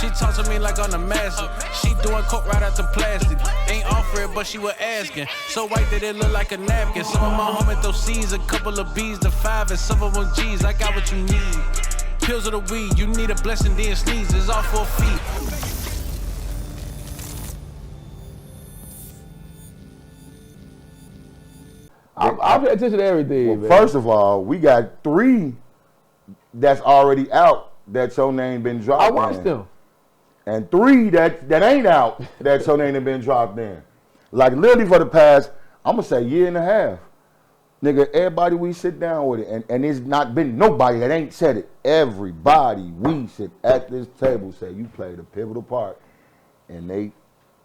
She talk to me like I'm the master. She doing coke right out the plastic. Ain't offer it, but she was asking. So white that it look like a napkin. Some of my homies throw C's, a couple of B's to 5 and some of them G's. I got what you need. Pills of the weed, you need a blessing, then sneeze. It's all for feet. I pay attention to everything, man. First of all, we got 3 that's already out that your name been dropped I watched them. And 3 that ain't out that your name been dropped in. Like literally for the past, I'm gonna say year and a half. Nigga, everybody we sit down with it, and there's not been nobody that ain't said it. Everybody we sit at this table say you played a pivotal part in their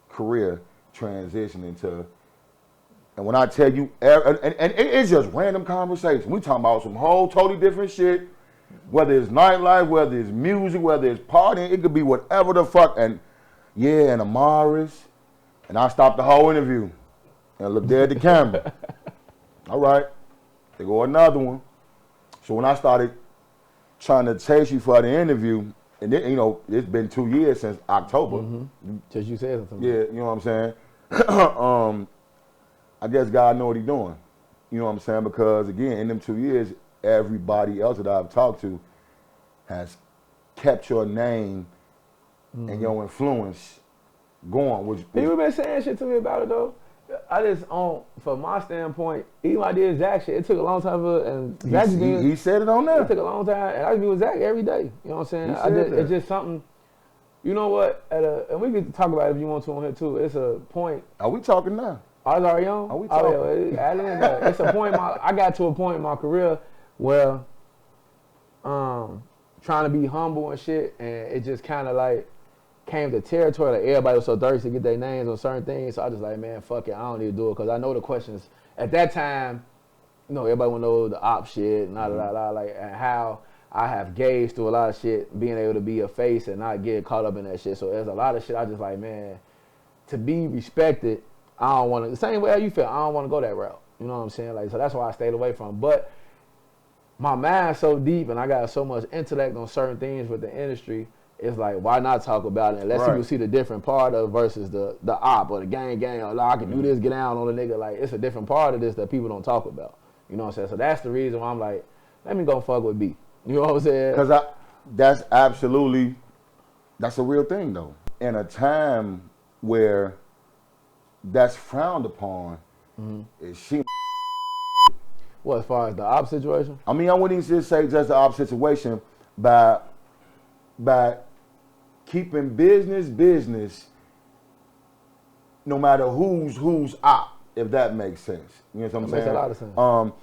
career transitioning to. And when I tell you, and it's just random conversation. We talking about some whole totally different shit. Whether it's nightlife, whether it's music, whether it's partying, it could be whatever the fuck. And yeah, and Amaris. And I stopped the whole interview and looked there at the camera. All right, there go another one. So when I started trying to chase you for the interview, and then, you know, it's been 2 years since October. Since you said something. Yeah, you know what I'm saying? I guess God know what He's doing. You know what I'm saying? Because again, in them 2 years, everybody else that I've talked to has kept your name and your influence going. Which people been saying shit to me about it though. I just from my standpoint, even when I did Zach shit, it took a long time for and Zach he said it on there. It took a long time, and I be with Zach every day. You know what I'm saying? It's just something. You know what? And we could talk about it if you want to on here too. It's a point. Are we talking now? I was already on. Are we talking? It's a point. I got to a point in my career where, trying to be humble and shit, and it just kind of like came to territory. Like everybody was so thirsty to get their names on certain things, so I just like, man, fuck it, I don't need to do it because I know the questions at that time. You know, everybody want to know the op shit and like and how I have gauged through a lot of shit, being able to be a face and not get caught up in that shit. So there's a lot of shit I just like, man, to be respected. I don't want to, the same way how you feel, I don't want to go that route. You know what I'm saying? Like, so that's why I stayed away from it. But my mind's so deep and I got so much intellect on certain things with the industry, it's like, why not talk about it and let people see the different part of versus the op or the gang or like, I can do this, get down on the nigga. Like, it's a different part of this that people don't talk about. You know what I'm saying? So that's the reason why I'm like, let me go fuck with B. You know what I'm saying? Because that's absolutely, that's a real thing though. In a time where that's frowned upon, is she. What, as far as the op situation? I mean, I wouldn't even just say just the op situation by keeping business, no matter who's op, if that makes sense. You know what I'm saying? Makes a lot of sense.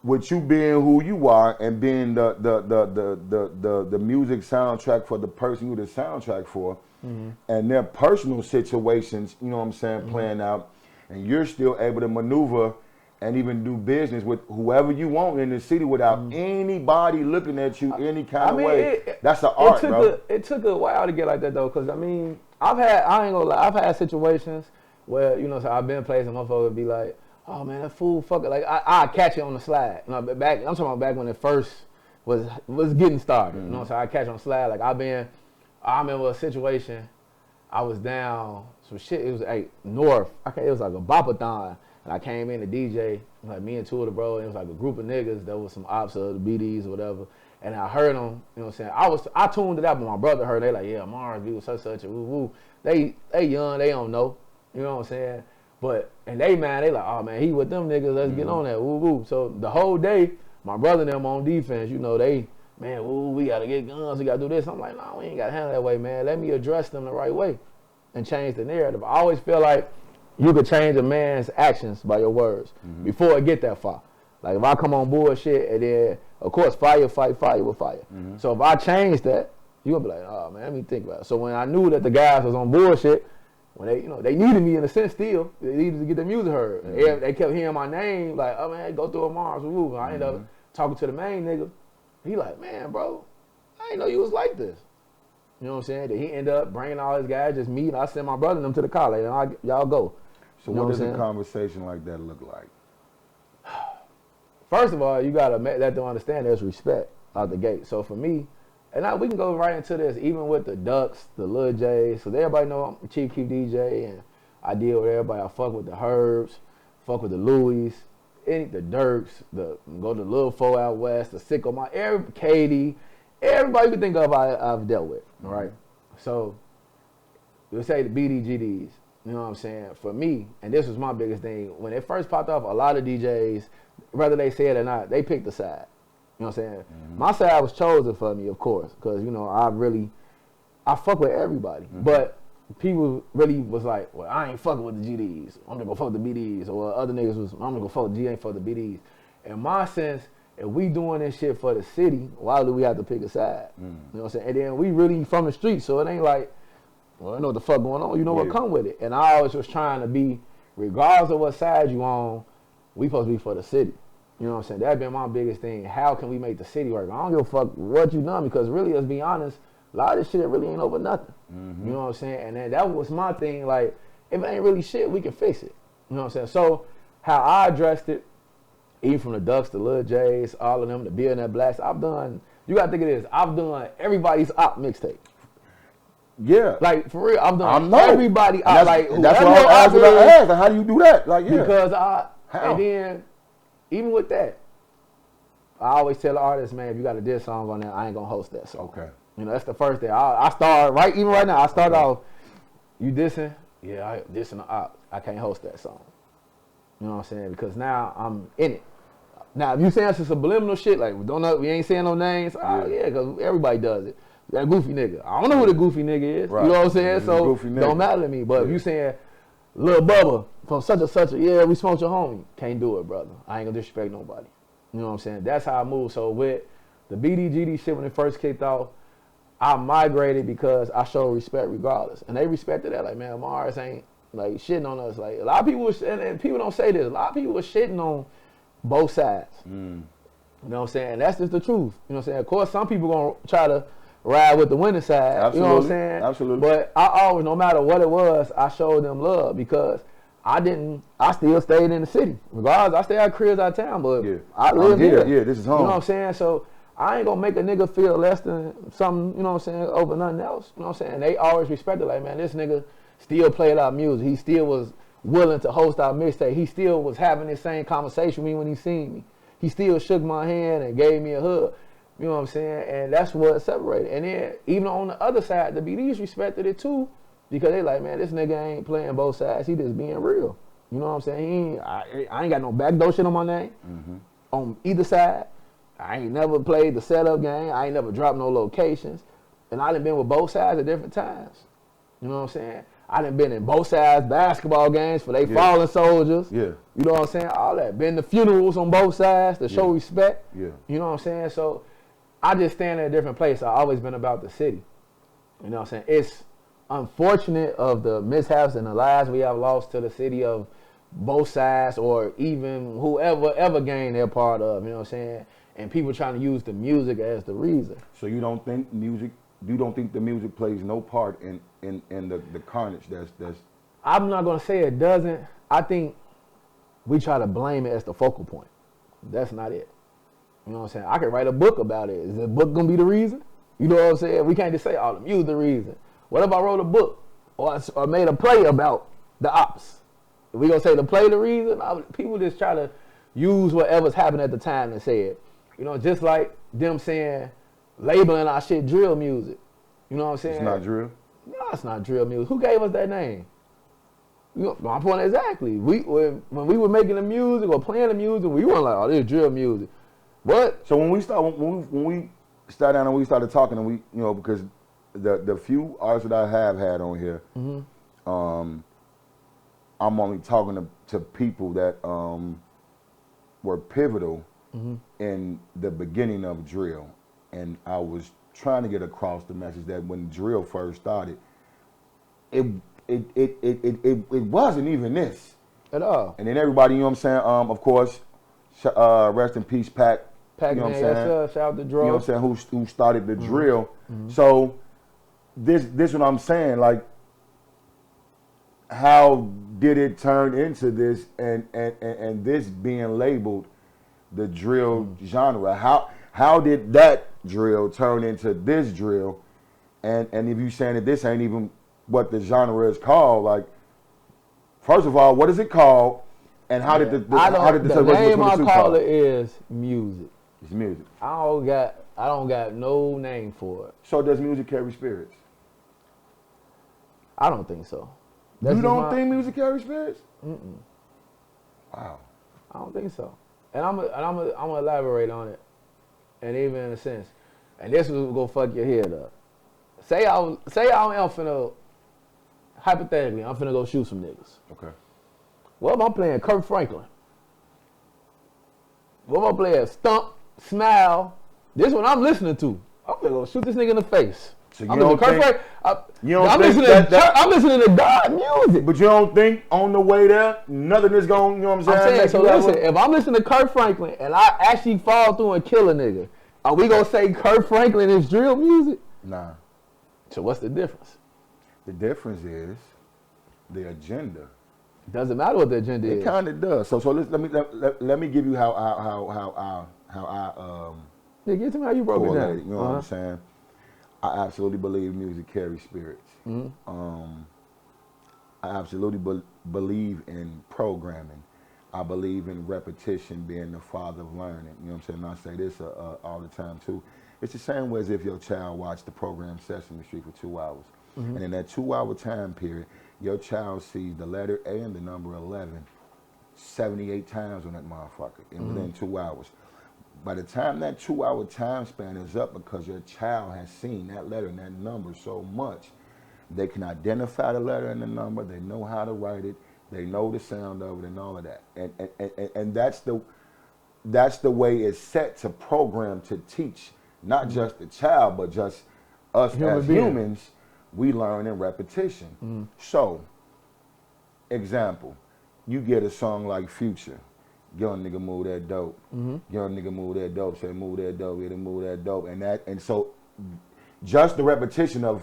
With you being who you are and being the music soundtrack for the person you the soundtrack for, and their personal situations, you know what I'm saying, playing out, and you're still able to maneuver and even do business with whoever you want in the city without anybody looking at you any kind of way. That's an art, bro. It took a while to get like that though, because I mean, I ain't gonna lie, I've had situations where, you know, so I've been places, motherfucker would be like, oh man, that fool fucker, like I catch it on the slide. You know, I'm talking about back when it first was getting started. You know, so I catch it on the slide. Like I remember a situation, I was down some shit. It was north. It was like a bopathon, and I came in to DJ, like me and two of the bros. And it was like a group of niggas. There was some ops of the BDs or whatever, and I heard them. You know what I'm saying? I tuned it out, but my brother heard. They like, yeah, Amaris, we was such a woo woo. They young, they don't know. You know what I'm saying? But, and they like, oh man, he with them niggas, let's get on that, woo woo. So the whole day, my brother and them on defense, you know, man, woo, we gotta get guns, we gotta do this. I'm like, no, we ain't gotta handle that way, man. Let me address them the right way and change the narrative. I always feel like you could change a man's actions by your words before it get that far. Like if I come on bullshit and then, of course, fire with fire. So if I change that, you gonna be like, oh man, let me think about it. So when I knew that the guys was on bullshit, when they needed me in a sense still, they needed to get their music heard. They kept hearing my name, like, oh man, go through Amaris, woo. I ended up talking to the main nigga. He like, man, bro, I didn't know you was like this. You know what I'm saying? Then he ended up bringing all his guys, just me, and I sent my brother and them to the college, and y'all go. So what does a conversation like that look like? First of all, you gotta let them understand there's respect out the gate. So for me, And we can go right into this, even with the Ducks, the Lil J's. So everybody know I'm Chief Keef DJ, and I deal with everybody. I fuck with the Herbs, fuck with the Louis, the Dirks, go to Lil Fo out west, the Sicko, Katie, everybody you can think of I've dealt with, right? So you'll say the BDGDs, you know what I'm saying? For me, and this was my biggest thing, when it first popped off, a lot of DJs, whether they say it or not, they picked a side. You know what I'm saying? Mm-hmm. My side was chosen for me, of course, because, you know, I fuck with everybody. Mm-hmm. But people really was like, well, I ain't fucking with the GDs. I'm gonna go fuck with the BDs. Or other niggas was, I'm gonna go fuck with the G, ain't fuck with the BDs. In my sense, if we doing this shit for the city, why do we have to pick a side? Mm-hmm. You know what I'm saying? And then we really from the street, so it ain't like, well, I know what the fuck going on. You know what come with it. And I always was trying to be, regardless of what side you on, we supposed to be for the city. You know what I'm saying? That's been my biggest thing. How can we make the city work? I don't give a fuck what you done, because really, let's be honest, a lot of this shit really ain't over nothing. Mm-hmm. You know what I'm saying? And then that was my thing. Like, if it ain't really shit, we can fix it. You know what I'm saying? So how I addressed it, even from the Ducks, the Lil J's, all of them, the Billionaire Blacks, I've done, you got to think of this, I've done everybody's op mixtape. Yeah. Like, for real, I've done everybody op. Like, that's what I asked. How do you do that? Like, yeah. Because and then, even with that, I always tell the artists, man, if you got a diss song on there, I ain't going to host that song. Okay. You know, that's the first thing. I start, even right now, I start off, you dissing? Yeah, I dissing the op. I can't host that song. You know what I'm saying? Because now I'm in it. Now, if you saying some subliminal shit, like, we ain't saying no names, yeah, because everybody does it. That goofy nigga. I don't know who the goofy nigga is. Right. You know what I'm saying? So, don't matter to me. But if you saying, Lil Bubba from such and such, yeah, we smoked your homie. Can't do it, brother. I ain't gonna disrespect nobody. You know what I'm saying? That's how I move. So with the BDGD shit when it first kicked off, I migrated because I showed respect regardless. And they respected that. Like, man, Amaris ain't like shitting on us. Like, a lot of people and people don't say this, a lot of people were shitting on both sides. You know what I'm saying? And that's just the truth. You know what I'm saying? Of course, some people gonna try to ride with the winning side. Absolutely. You know what I'm saying? Absolutely. But I always, no matter what it was, I showed them love because I still stayed in the city. Regardless, I stay at cribs out of town, but I live here. Yeah, this is home. You know what I'm saying? So I ain't gonna make a nigga feel less than something, you know what I'm saying, over nothing else. You know what I'm saying? They always respected, like, man, this nigga still played our music. He still was willing to host our mixtape. He still was having the same conversation with me when he seen me. He still shook my hand and gave me a hug. You know what I'm saying? And that's what separated. And then even on the other side, the BDs respected it too, because they like, man, this nigga ain't playing both sides. He just being real. You know what I'm saying? I ain't got no backdoor shit on my name on either side. I ain't never played the setup game. I ain't never dropped no locations. And I done been with both sides at different times. You know what I'm saying? I done been in both sides basketball games for they fallen soldiers. Yeah. You know what I'm saying? All that. Been to funerals on both sides to show respect. Yeah. You know what I'm saying? So I just stand in a different place. I've always been about the city. You know what I'm saying? It's unfortunate of the mishaps and the lives we have lost to the city of both sides, or even whoever gang they're part of. You know what I'm saying? And people trying to use the music as the reason. So you don't think the music plays no part in the carnage that's I'm not gonna say it doesn't. I think we try to blame it as the focal point. That's not it. You know what I'm saying? I could write a book about it. Is the book gonna be the reason? You know what I'm saying? We can't just say, oh, the music the reason. What if I wrote a book or made a play about the ops? If we gonna say the play the reason? People just try to use whatever's happened at the time and say it. You know, just like them saying, labeling our shit drill music. You know what I'm saying? It's not drill? No, it's not drill music. Who gave us that name? You know, my point exactly. When we were making the music or playing the music, we weren't like, oh, this is drill music. What? So when we sat down and we started talking, and we, you know, because the few artists that I have had on here, I'm only talking to people that were pivotal in the beginning of drill. And I was trying to get across the message that when drill first started, it wasn't even this at all. And then everybody, you know what I'm saying? Of course, rest in peace, Pac. You know what I'm saying? Shout out to Dro. You know what I'm saying? Who started the drill? So this what I'm saying, like, how did it turn into this and this being labeled the drill genre? How did that drill turn into this drill, and if you saying that this ain't even what the genre is called, like, first of all, what is it called, and how did the name I call it is music. It's music. I don't got no name for it. So does music carry spirits? I don't think so. You don't think music carries spirits? Mm-mm. Wow. I don't think so. And I'm gonna elaborate on it. And even in a sense, and this will go fuck your head up. Say I am finna, hypothetically, I'm finna go shoot some niggas. Okay. What if I'm playing Kirk Franklin? What if I'm playing Stump, Smile? This one I'm listening to. I'm finna go shoot this nigga in the face. So you don't think, I'm listening to God music. But you don't think on the way there, nothing is going, you know what I'm saying? So listen, if I'm listening to Kirk Franklin and I actually fall through and kill a nigga, are we gonna say Kirk Franklin is drill music? Nah. So what's the difference? The difference is the agenda. Doesn't matter what the agenda is. It kind of does. So let me give you how I yeah, get to me how you broke it down. You know what I'm saying? I absolutely believe music carries spirits. Mm-hmm. I absolutely believe in programming. I believe in repetition being the father of learning. You know what I'm saying? And I say this all the time too. It's the same way as if your child watched the program Sesame Street for 2 hours. Mm-hmm. And in that 2-hour time period, your child sees the letter A and the number 11 78 times on that motherfucker within 2 hours. By the time that 2-hour time span is up, because your child has seen that letter and that number so much, they can identify the letter and the number, they know how to write it, they know the sound of it and all of that. And that's the way it's set to program to teach, not just the child, but just us as humans. We learn in repetition. So, example, you get a song like Future. Young nigga move that dope. Young nigga move that dope. Say move that dope. It'll move that dope. And so just the repetition of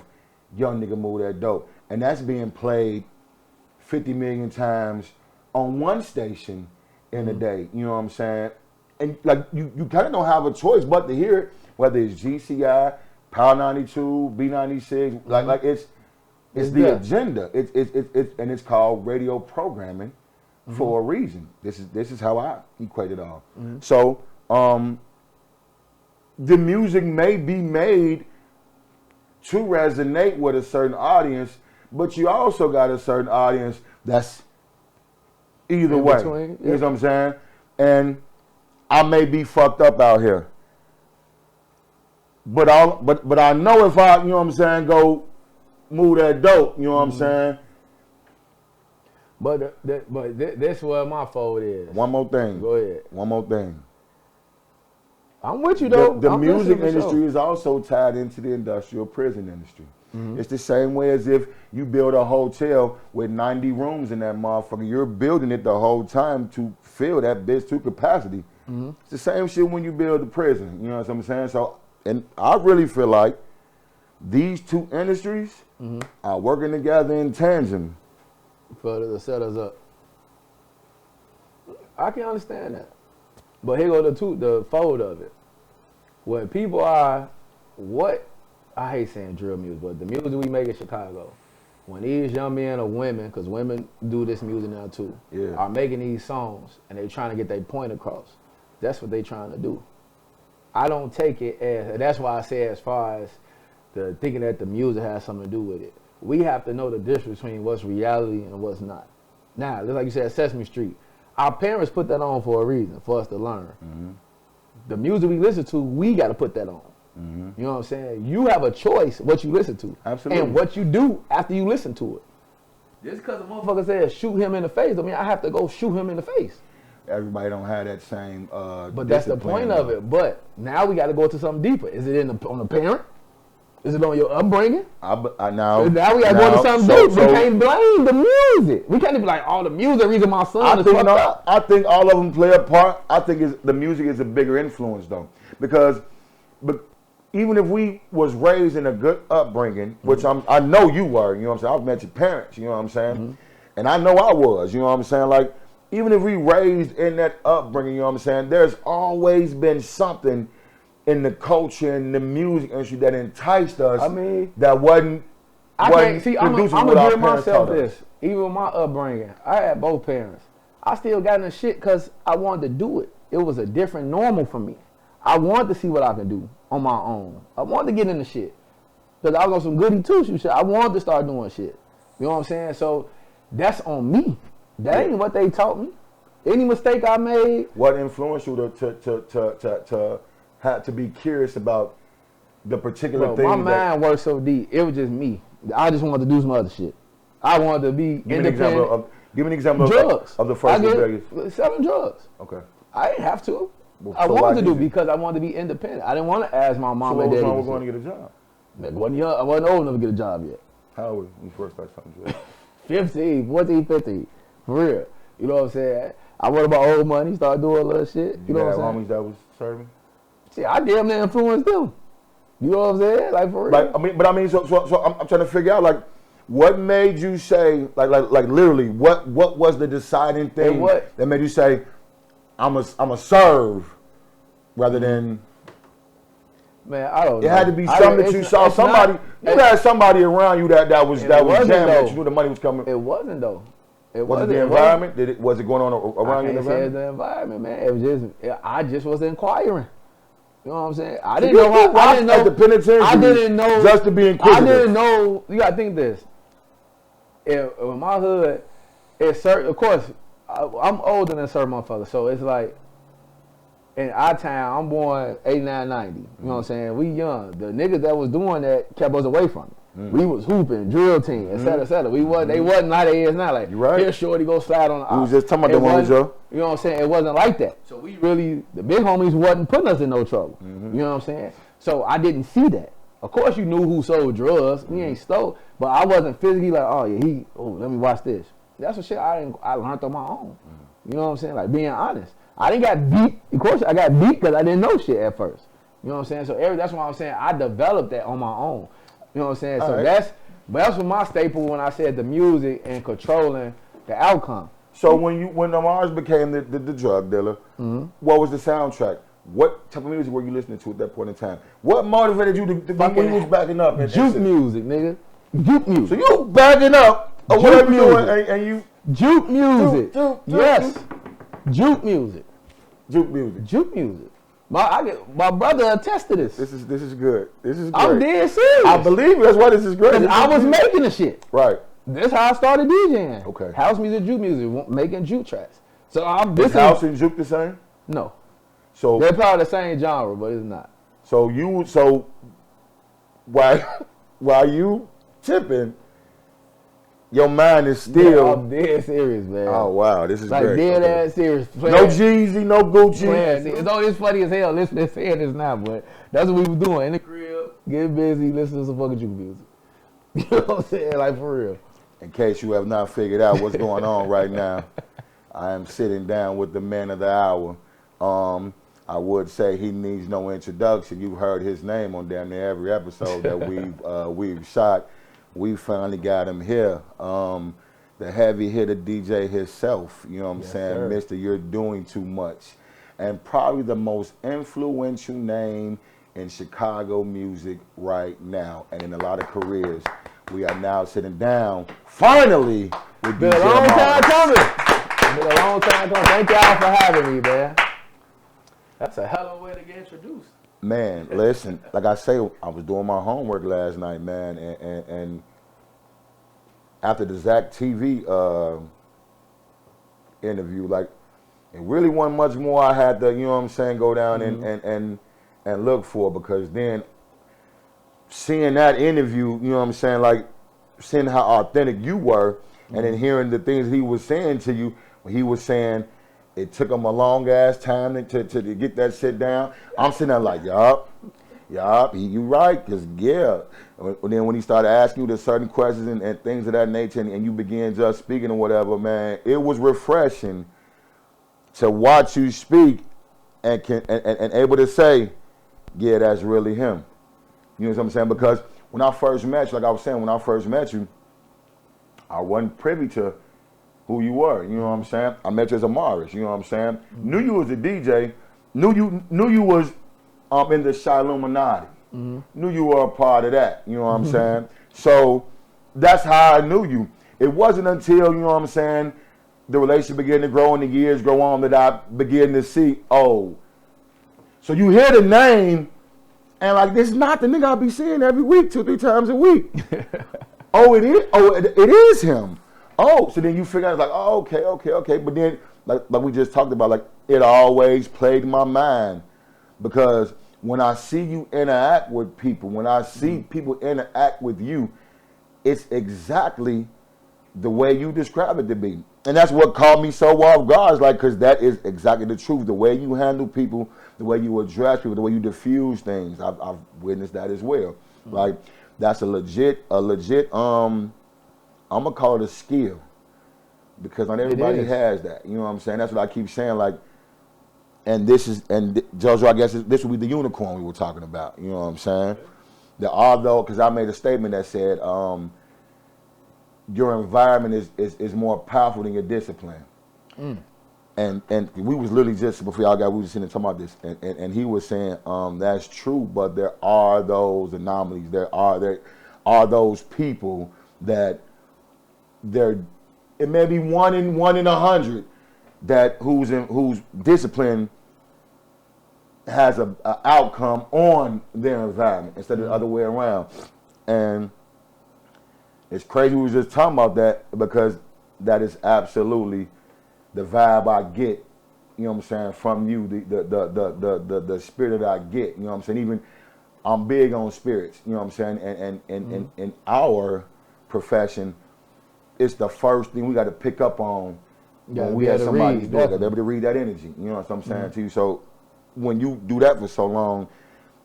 young nigga move that dope. And that's being played 50 million times on one station in a day. You know what I'm saying? And like you kind of don't have a choice but to hear it, whether it's GCI, Power 92, B96. Like it's the agenda. It's and it's called radio programming. For a reason. This is how I equate it all. So the music may be made to resonate with a certain audience, but you also got a certain audience that's either way. You know what I'm saying? And I may be fucked up out here. But I know if I, you know what I'm saying, go move that dope, you know what I'm saying? But that's where my fault is. One more thing. Go ahead. One more thing. I'm with you though. The music industry is also tied into the industrial prison industry. It's the same way as if you build a hotel with 90 rooms in that motherfucker. You're building it the whole time to fill that bitch to capacity. It's the same shit when you build a prison. You know what I'm saying? So, and I really feel like these two industries are working together in tandem. For to set us up. I can understand that. But here go the fold of it. When people are, I hate saying drill music, but the music we make in Chicago, when these young men or women, because women do this music now too, are making these songs and they trying to get their point across, that's what they trying to do. I don't take it as, and that's why I say as far as the thinking that the music has something to do with it. We have to know the difference between what's reality and what's not. Now, just like you said, Sesame Street, our parents put that on for a reason, for us to learn. The music we listen to, we got to put that on. You know what I'm saying? You have a choice what you listen to. Absolutely. And what you do after you listen to it. Just because a motherfucker says shoot him in the face, I mean, I have to go shoot him in the face. Everybody don't have that same but that's the point of it. But now we got to go to something deeper. Is it on the parent? Is it on your upbringing? Now we got to go to something deep. We can't blame the music. We can't be like, oh, the music the reason my son is fucked up. I think all of them play a part. I think the music is a bigger influence, though. Because even if we was raised in a good upbringing, which I know you were, you know what I'm saying? I've met your parents, you know what I'm saying? And I know I was, you know what I'm saying? Like, even if we raised in that upbringing, you know what I'm saying? There's always been something in the culture and the music industry that enticed us. I mean, that wasn't. I can't see. I'm gonna give myself this. this. Even with my upbringing, I had both parents. I still got in the shit because I wanted to do it. It was a different normal for me. I wanted to see what I can do on my own. I wanted to get in the shit. Because I was on some goody two-shoe shit. I wanted to start doing shit. You know what I'm saying? So that's on me. That ain't what they taught me. Any mistake I made. What influenced you to have to be curious about the particular thing? My mind worked so deep. It was just me. I just wanted to do some other shit. I wanted to be independent. Give me an example drugs. Of the first rebellion. Selling drugs. Okay. I didn't have to. I wanted to do because I wanted to be independent. I didn't want to ask my mom and daddy. So what was wrong with going to get a job? I wasn't old enough to get a job yet. How old when you first started selling drugs? 15, 14, 15. For real. You know what I'm saying? I went about old money, started doing a little shit. You know what I'm saying? Homies that was serving? See, I damn near influenced them. You know what I'm saying? Like, for real. Like, so I'm trying to figure out, like, what made you say, like literally, what was the deciding thing that made you say, I'm a serve rather than? Man, I don't know. It had to be something that you saw somebody. You had somebody around you that was jamming, that you knew the money was coming. It wasn't though. Was it the environment? Was it going on around you? I can't say it's the environment, man. It was just I just was inquiring. You know what I'm saying? I didn't know how. I didn't know the penitentiary. I didn't know just to be inquisitive. I didn't know. You gotta think this. In my hood, it's certain. Of course, I'm older than certain motherfuckers, so it's like. In our town, I'm born 89, 90. You know what I'm saying? We young. The niggas that was doing that kept us away from it. We was hooping, drill team, et cetera, et cetera. They wasn't like they is now. Like, here shorty go slide on the We was just talking about the ones, Joe. You know what I'm saying? It wasn't like that. So we really, the big homies wasn't putting us in no trouble. You know what I'm saying? So I didn't see that. Of course you knew who sold drugs. We ain't stole. But I wasn't physically like, oh yeah, let me watch this. That's what shit I learned on my own. You know what I'm saying? Like being honest. I didn't got beat. Of course, I got beat because I didn't know shit at first. You know what I'm saying? So that's why I'm saying I developed that on my own. You know what I'm saying? So that's what my staple when I said the music and controlling the outcome. So when Amaris became the drug dealer, what was the soundtrack? What type of music were you listening to at that point in time? What motivated you to when you was backing up? Juke music, nigga. Juke music. So you backing up or whatever you doing and you juke music. Yes. Juke music. Juke music. Juke music. My brother attested to this. This is good. This is great. I'm dead serious. I believe that's why this is great. I was making the shit. Right. This how I started DJing. Okay. House music, juke music, making juke tracks. So Is house and juke the same? No. So they're probably the same genre, but it's not. So while you tipping, your mind is still. I'm dead serious, man. Oh wow, this is like great. Dead ass serious. No Jeezy, no Gucci. It's funny as hell. Listen, saying this now, but that's what we were doing in the crib, getting busy, listening to some fucking juke music. You know what I'm saying? Like for real. In case you have not figured out what's going on right now, I am sitting down with the man of the hour. I would say he needs no introduction. You've heard his name on damn near every episode that we've shot. We finally got him here. The heavy hitter DJ himself, you know what I'm saying? Sir. Mr. You're Doing Too Much. And probably the most influential name in Chicago music right now and in a lot of careers. We are now sitting down, finally, with Been DJ a long time Amaris. coming. Been a long time coming. Thank y'all for having me, man. That's a hell of a way to get introduced. Man, listen, like I say, I was doing my homework last night, man, and after the Zach TV interview, like, it really wasn't much more I had to, you know what I'm saying, go down and look for, because then seeing that interview, you know what I'm saying, like, seeing how authentic you were, and then hearing the things he was saying to you, he was saying, it took him a long ass time to get that shit down. I'm sitting there like, yup, you right, because yeah. And then when he started asking you the certain questions and things of that nature, and you began just speaking or whatever, man, it was refreshing to watch you speak and able to say, yeah, that's really him. You know what I'm saying? Because when I first met you, like I was saying, when I first met you, I wasn't privy to who you were, you know what I'm saying? I met you as Amaris, you know what I'm saying? Knew you was a DJ, knew you was in the Chi Illuminati. Knew you were a part of that. You know what I'm saying? So that's how I knew you. It wasn't until, you know what I'm saying, the relationship began to grow and the years grow on that I began to see, oh. So you hear the name and like, this is not the nigga I'll be seeing every week, 2-3 times a week. Oh, it is? Oh, it is him. Oh, so then you figure out like, oh, okay. But then, like we just talked about, like it always plagued my mind because when I see you interact with people, when I see people interact with you, it's exactly the way you describe it to be. And that's what caught me so off guard, like, because that is exactly the truth. The way you handle people, the way you address people, the way you diffuse things, I've witnessed that as well. Like, that's a legit, I'm going to call it a skill because not everybody has that. You know what I'm saying? That's what I keep saying, like, and Jojo, I guess this would be the unicorn we were talking about. You know what I'm saying? That although, because I made a statement that said, your environment is more powerful than your discipline. And we was literally just, before y'all got, we was sitting and talking about this, and he was saying, that's true, but there are those anomalies. There are those people that it may be one in 100 that whose discipline has a outcome on their environment instead of the other way around. And it's crazy we was just talking about that because that is absolutely the vibe I get, you know what I'm saying, from you, the spirit that I get, you know what I'm saying? Even I'm big on spirits, you know what I'm saying? And in our profession, it's the first thing we got to pick up on when we have somebody's door. Got to be able to read that energy, you know what I'm saying to you? So when you do that for so long,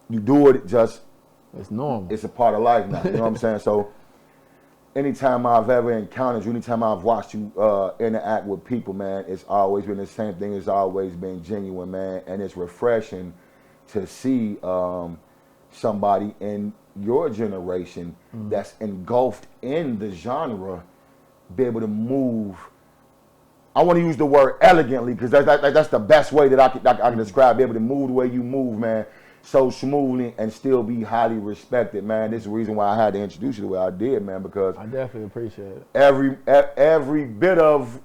you do it just, it's normal. It's a part of life now, you know what I'm saying? So anytime I've ever encountered you, anytime I've watched you interact with people, man, it's always been the same thing. It's always been genuine, man. And it's refreshing to see somebody in your generation that's engulfed in the genre be able to move. I want to use the word elegantly because that's the best way that I can describe, be able to move the way you move, man, so smoothly and still be highly respected, man. This is the reason why I had to introduce you the way I did, man, because I definitely appreciate it. Every bit of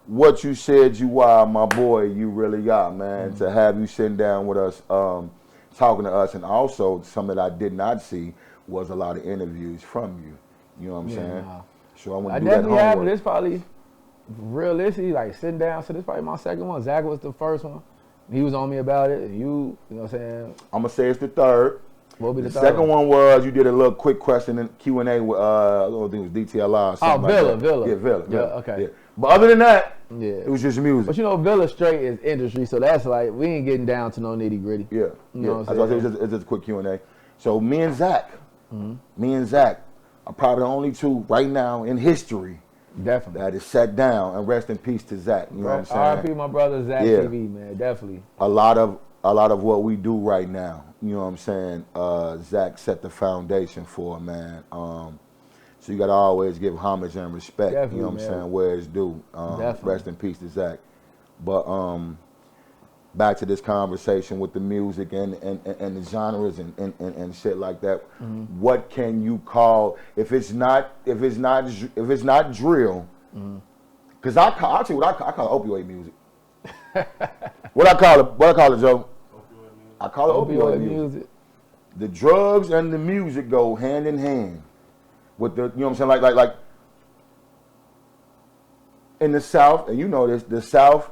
what you said you are, my boy, you really got, man. To have you sitting down with us, talking to us, and also something that I did not see was a lot of interviews from you. You know what I'm saying? Nah. So I want to do that homework. I definitely have, this probably realistically, like sitting down, so this is probably my second one. Zach was the first one. He was on me about it, and you know what I'm saying? I'm going to say it's the third. What will be the third second one was you did a little quick question and Q&A with, I think it was DTLR or something Villa. Yeah, Villa. Yeah, okay. Yeah. But other than that, it was just music. But you know, Villa straight is industry, so that's like, we ain't getting down to no nitty gritty. Yeah. You know what I'm saying? It's just a quick Q&A. So me and Zach are probably the only two right now in history definitely that is sat down, and rest in peace to Zach. You know what I'm saying? R.I.P. my brother Zach TV, man, definitely. A lot of what we do right now, you know what I'm saying, Zach set the foundation for, man. So you got to always give homage and respect, definitely, you know what I'm saying, where it's due. Rest in peace to Zach. But back to this conversation with the music and the genres and shit like that. What can you call if it's not drill? Because I'll tell you what I call opioid music. What I call it, Joe? I call it opioid music. The drugs and the music go hand in hand with the, you know what I'm saying, like in the South, and you know this, the South,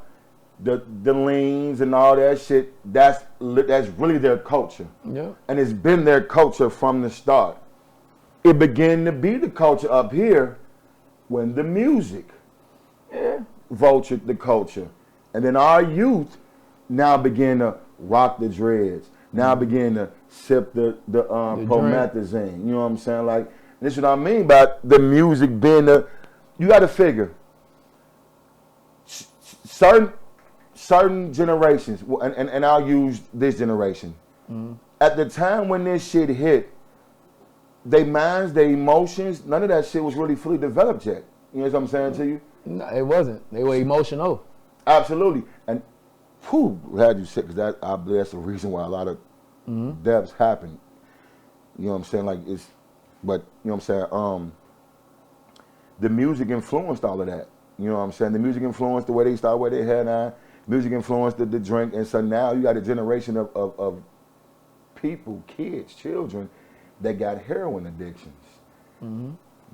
the leans and all that shit, that's really their culture. Yeah. And it's been their culture from the start. It began to be the culture up here when the music vultured the culture. And then our youth now begin to rock the dreads, now begin to sip the promethazine. You know what I'm saying? Like, this is what I mean by the music being you got to figure, certain generations, and I'll use this generation. At the time when this shit hit, their minds, their emotions, none of that shit was really fully developed yet. You know what I'm saying to you? No, it wasn't. They were emotional. Absolutely. And glad you said, because I believe that's the reason why a lot of Depths happen. You know what I'm saying? Like but you know what I'm saying? The music influenced all of that. You know what I'm saying? The music influenced the way they start, where they head on. Music influenced the drink, and so now you got a generation of people, kids, children, that got heroin addictions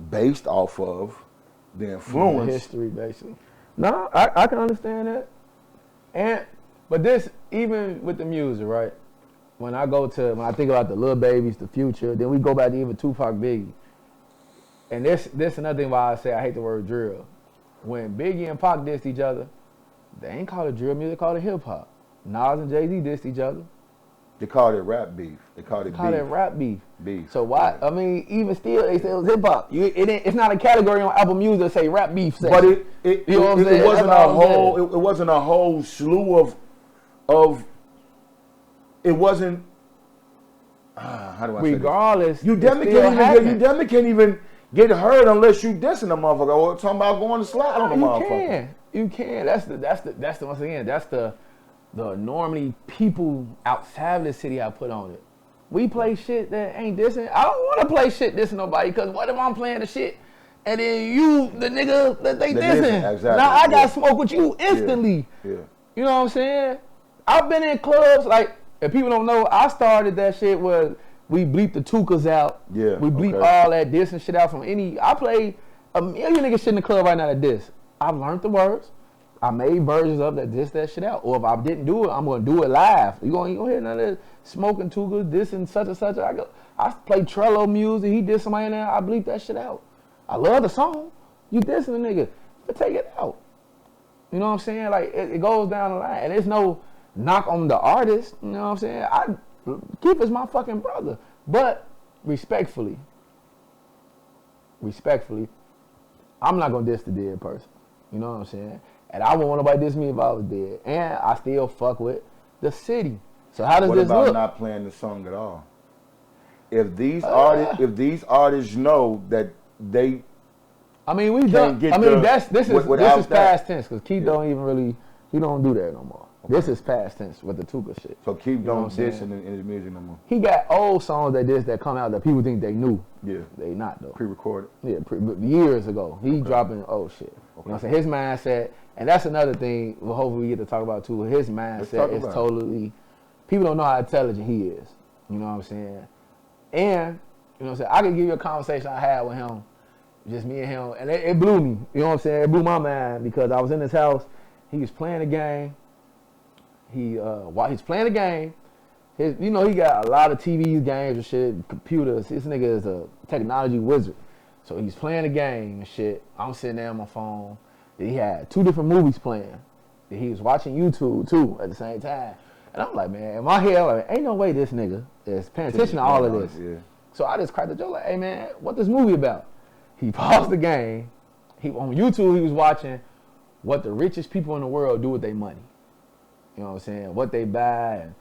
based off of the influence. The history, basically. No, I can understand that. But this, even with the music, right? When I think about the Lil Babies, the Future, then we go back to even Tupac, Biggie. And this another thing why I say I hate the word drill. When Biggie and Pac dissed each other, they ain't call it drill music, they call it hip hop. Nas and Jay-Z dissed each other. They called it rap beef. They called it rap beef. Beef. So why? Yeah. I mean, even still, they say it was hip hop. It's not a category on Apple Music that say rap beef section. But it wasn't a whole slew of. It wasn't. How do I say this? Regardless, you definitely can't even get heard unless you dissing a motherfucker or talking about going to slide on a motherfucker. You can. That's the once again. That's the normally people outside of the city I put on it. We play shit that ain't dissing. I don't want to play shit dissing nobody, because what if I'm playing the shit and then you, the nigga that they dissing? Exactly. Now I got smoke with you instantly. Yeah. You know what I'm saying? I've been in clubs, like, if people don't know, I started that shit where we bleep the Tukas out. Yeah. We bleep all that dissing shit out from any. I play a million niggas shit in the club right now that diss. I've learned the words. I made versions of that diss that shit out. Or if I didn't do it, I'm gonna do it live. You gonna hear none of that smoking Tuka, dissing such and such. I play Trello music. He did somebody in there. I bleep that shit out. I love the song. You dissing the nigga, but take it out. You know what I'm saying? Like it goes down the line, and there's no knock on the artist. You know what I'm saying? Keith is my fucking brother, but respectfully, I'm not gonna diss the dead person. You know what I'm saying? And I wouldn't want nobody diss me if I was dead. And I still fuck with the city. So how does this look? What about not playing the song at all? If these artists know that they, I mean, we done. I mean, this is past tense, because Keith don't even really, he don't do that no more. Okay. This is past tense with the Tuka shit. So Keith don't diss in his music no more. He got old songs that come out that people think they knew. Yeah. They not though. Pre-recorded. Yeah, years ago. He dropping old shit. Okay. You know what I'm saying? His mindset, and that's another thing. Well, hopefully we get to talk about too. His mindset is totally. People don't know how intelligent he is. You know what I'm saying? And you know what I'm saying. I can give you a conversation I had with him, just me and him, and it blew me. You know what I'm saying? It blew my mind, because I was in his house. He was playing a game. While he's playing the game, he got a lot of TV games and shit, computers. This nigga is a technology wizard. So he's playing the game and shit. I'm sitting there on my phone. He had 2 different movies playing. He was watching YouTube too at the same time. And I'm like, man, in my head, like, ain't no way this nigga is paying attention to all of this. Yeah. So I just cracked the joke like, hey man, what this movie about? He paused the game. On YouTube, he was watching what the richest people in the world do with their money. You know what I'm saying? What they buy and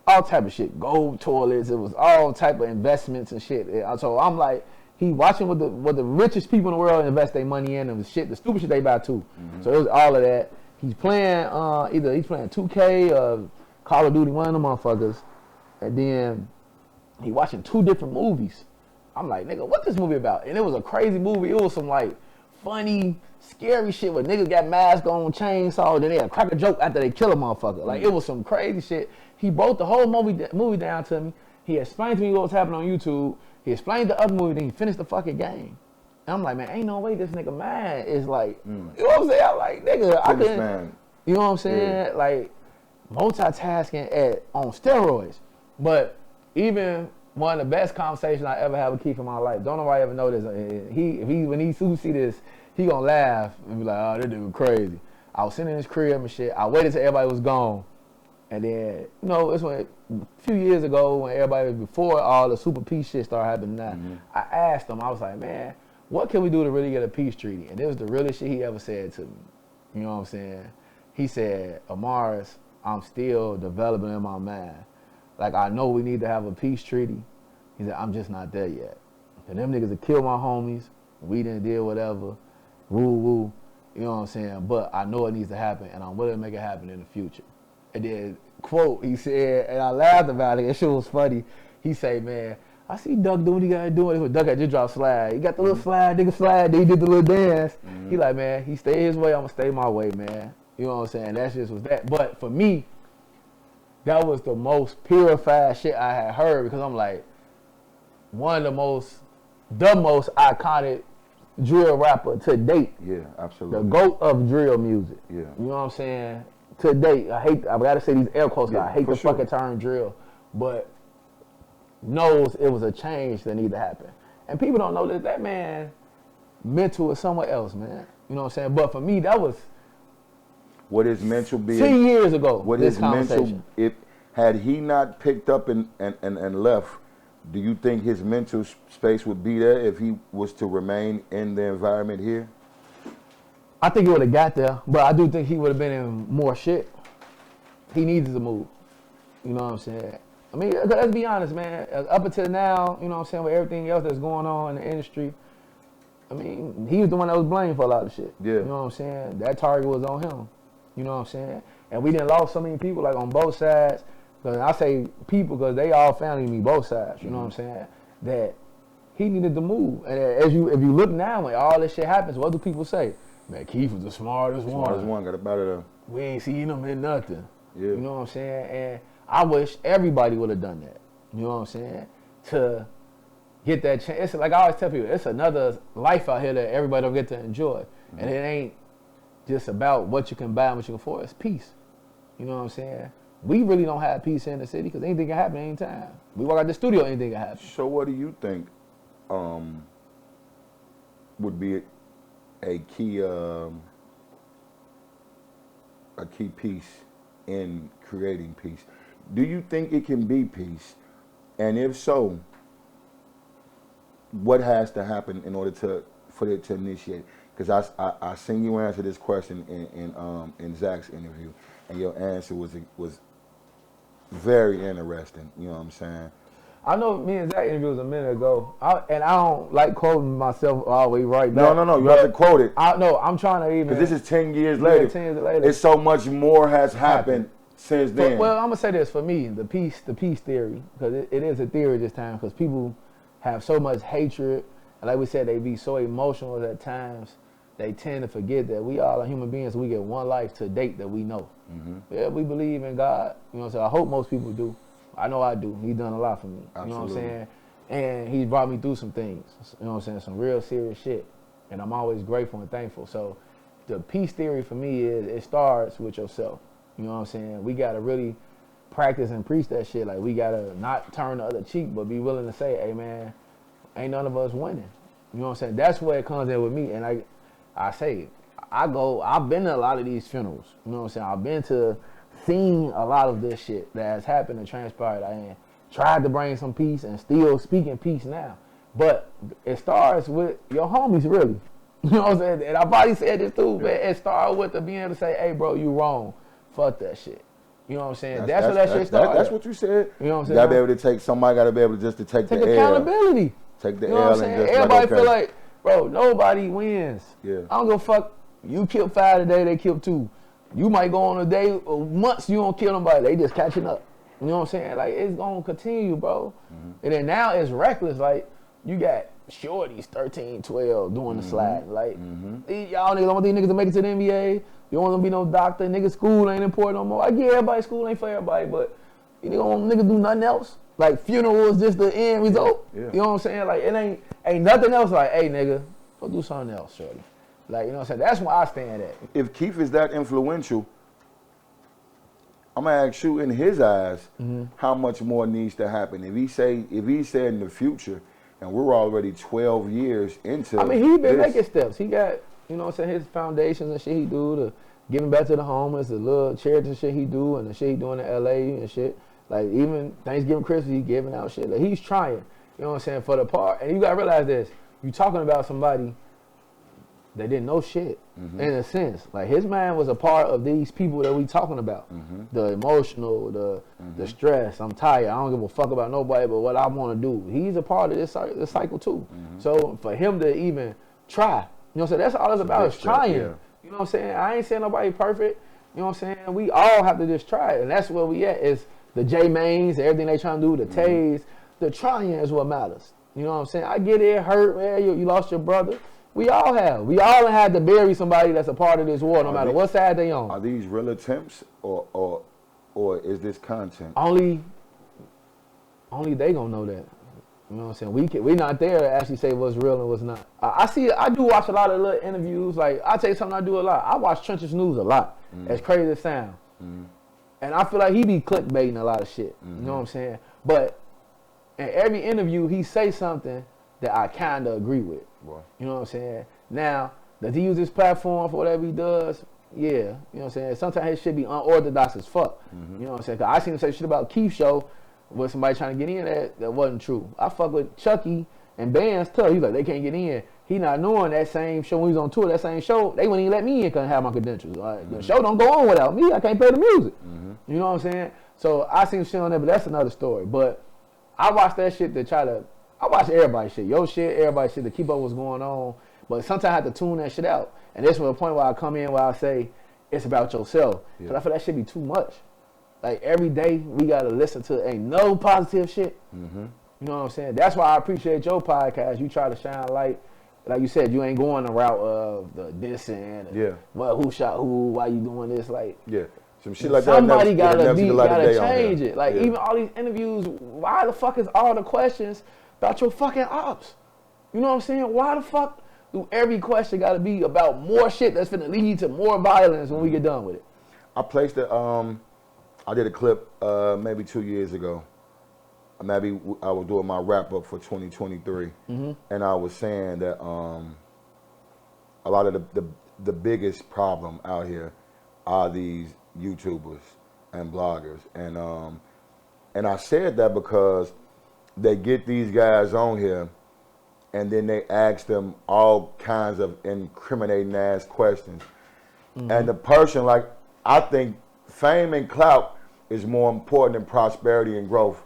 all type of shit. Gold toilets. It was all type of investments and shit. So I'm like, he watching what the richest people in the world invest their money in, and the stupid shit they buy too. Mm-hmm. So it was all of that. He's playing either he's playing 2K or Call of Duty, one of them motherfuckers, and then he watching 2 different movies. I'm like, nigga, what this movie about? And it was a crazy movie. It was some like funny, scary shit where niggas got masks on, chainsaws, then they crack a joke after they kill a motherfucker. Like, it was some crazy shit. He broke the whole movie down to me. He explained to me what was happening on YouTube. He explained the other movie, then he finished the fucking game. And I'm like, man, ain't no way this nigga mad is like, you know what I'm saying? I'm like, nigga, I couldn't, you know what I'm saying? Yeah. Like, multitasking on steroids. But even one of the best conversations I ever had with Keith in my life, don't nobody ever know this. When he see this, he gonna laugh and be like, oh, this dude crazy. I was sitting in his crib and shit. I waited till everybody was gone. And then, it's when a few years ago when everybody, before all the super peace shit started happening now, I asked him, I was like, man, what can we do to really get a peace treaty? And it was the realest shit he ever said to me. You know what I'm saying? He said, Amaris, I'm still developing in my mind. Like, I know we need to have a peace treaty. He said, I'm just not there yet. And them niggas have killed my homies. We didn't deal whatever. Woo. You know what I'm saying? But I know it needs to happen, and I'm willing to make it happen in the future. And then, quote, he said, and I laughed about it, that shit was funny. He say, man, I see Duck doing what he gotta do. Duck had just dropped slide. He got the little slide, nigga slide, then he did the little dance. He like, man, he stay his way, I'm gonna stay my way, man. You know what I'm saying? That just was that. But for me, that was the most purified shit I had heard because I'm like, one of the most iconic drill rapper to date. Yeah, absolutely. The GOAT of drill music. Yeah. You know what I'm saying? To date, I gotta say these air quotes, I hate the fucking term drill, but knows it was a change that needed to happen. And people don't know that man mental is somewhere else, man. You know what I'm saying? But for me, that was what his mental being 10 years ago. What this his mental, had he not picked up and left, do you think his mental space would be there if he was to remain in the environment here? I think he would have got there, but I do think he would have been in more shit. He needed to move. You know what I'm saying? I mean, let's be honest, man. Up until now, you know what I'm saying, with everything else that's going on in the industry, I mean, he was the one that was blamed for a lot of shit. Yeah. You know what I'm saying? That target was on him. You know what I'm saying? And we done lost so many people, like, on both sides. Cause I say people because they all family to me, both sides. You know what I'm saying? That he needed to move. And if you look now, when all this shit happens, what do people say? Man, Keith was the smartest one. Smartest one, got about it. We ain't seen him in nothing. Yeah. You know what I'm saying? And I wish everybody would have done that. You know what I'm saying? To get that chance. It's like I always tell people, it's another life out here that everybody don't get to enjoy. And it ain't just about what you can buy and what you can afford. It's peace. You know what I'm saying? We really don't have peace in the city because anything can happen anytime. We walk out the studio, anything can happen. So what do you think would be a key piece in creating peace? Do you think it can be peace? And if so, what has to happen in order for it to initiate? Because I seen you answer this question in Zach's interview, and your answer was very interesting. You know what I'm saying? I know me and Zach interviewed a minute ago, and I don't like quoting myself all the way right back. No, you have to quote it. I'm trying to even. Because this is 10 years later. 10 years later. It's so much more has happened since then. Well, I'm gonna say this for me, the peace theory, because it is a theory this time, because people have so much hatred, and like we said, they be so emotional at times. They tend to forget that we all are human beings. We get one life to date that we know. Yeah, we believe in God. You know what I'm saying? I hope most people do. I know I do. He's done a lot for me. Absolutely. You know what I'm saying? And he's brought me through some things. You know what I'm saying? Some real serious shit. And I'm always grateful and thankful. So the peace theory for me is it starts with yourself. You know what I'm saying? We got to really practice and preach that shit. Like, we got to not turn the other cheek, but be willing to say, hey, man, ain't none of us winning. You know what I'm saying? That's where it comes in with me. And I say, I've been to a lot of these funerals. You know what I'm saying? I've been to, seen a lot of this shit that has happened and transpired. I tried to bring some peace and still speaking peace now. But it starts with your homies, really. You know what I'm saying? And I've already said this too, man. It starts with being able to say, hey, bro, you wrong. Fuck that shit. You know what I'm saying? That's where that shit started. That's what you said. You know what I'm saying? You gotta be able to take, somebody gotta be able to take the accountability. Take the you know what I'm saying? Everybody feel like, bro, nobody wins. Yeah. I don't give a fuck. You killed 5 today, they killed 2. You might go on a day or months you don't kill nobody. They just catching up. You know what I'm saying? Like, it's gonna continue, bro. And then now it's reckless. Like, you got shorties 13, 12 doing the slide. Like, y'all niggas don't want these niggas to make it to the NBA. You don't want them to be no doctor. Nigga, school ain't important no more. I get everybody, school ain't for everybody, but you don't want niggas do nothing else. Like, funeral is just the end result. Yeah. You know what I'm saying? Like, it ain't nothing else. Like, hey, nigga, go do something else, shorty. Like, you know what I'm saying? That's where I stand at. If Keith is that influential, I'm gonna ask you, in his eyes, how much more needs to happen? If he said in the future, and we're already 12 years into I mean, he been making steps. He got, you know what I'm saying, his foundations and shit he do to giving back to the homeless, the little charity shit he do, and the shit he doing in L.A. and shit. Like, even Thanksgiving, Christmas, he giving out shit. Like, he's trying, you know what I'm saying, for the part. And you gotta realize this, you talking about somebody that didn't know shit, in a sense. Like, his mind was a part of these people that we talking about. The emotional, the stress. I'm tired. I don't give a fuck about nobody but what I want to do. He's a part of this cycle too. So for him to even try, you know what I'm saying? That's all it's about, is trying. Yeah. You know what I'm saying? I ain't saying nobody perfect. You know what I'm saying? We all have to just try it, and that's where we at. Is the J Mains, everything they trying to do, the Tays, the trying is what matters. You know what I'm saying? I get it, hurt, man. You lost your brother. We all have. We all had to bury somebody that's a part of this war, no matter what side they on. Are these real attempts, or is this content? Only they gonna know that. You know what I'm saying? We not there to actually say what's real and what's not. I do watch a lot of little interviews. Like, I'll tell you something I do a lot. I watch Trenches News a lot. As crazy as it sounds. And I feel like he be clickbaiting a lot of shit. You know what I'm saying? But in every interview, he say something that I kind of agree with. Boy. You know what I'm saying? Now, does he use his platform for whatever he does? Yeah. You know what I'm saying? Sometimes his shit be unorthodox as fuck. You know what I'm saying? 'Cause I seen him say shit about Keith's show with somebody trying to get in that wasn't true. I fuck with Chucky and Bands too. He's like, they can't get in. He not knowing that same show when he was on tour, that same show, they wouldn't even let me in because I have my credentials. Like, the show don't go on without me. I can't play the music. You know what I'm saying? So I seen shit on there, but that's another story. But I watch that shit I watch everybody's shit. Your shit, everybody's shit to keep up what's going on. But sometimes I have to tune that shit out. And this was a point where I come in where I say, it's about yourself. Because I feel that shit be too much. Like, every day we got to listen to ain't no positive shit. You know what I'm saying? That's why I appreciate your podcast. You try to shine light. Like you said, you ain't going the route of the dissing. And, well, who shot who? Why you doing this? Like, some shit like somebody that. Somebody gotta change it. Like, even all these interviews, why the fuck is all the questions about your fucking ops? You know what I'm saying? Why the fuck do every question gotta be about more shit that's finna lead to more violence when we get done with it? I placed it. I did a clip maybe 2 years ago. Maybe I was doing my wrap up for 2023, and I was saying that a lot of the biggest problem out here are these YouTubers and bloggers, and I said that because they get these guys on here, and then they ask them all kinds of incriminating ass questions, and the person, like, I think fame and clout is more important than prosperity and growth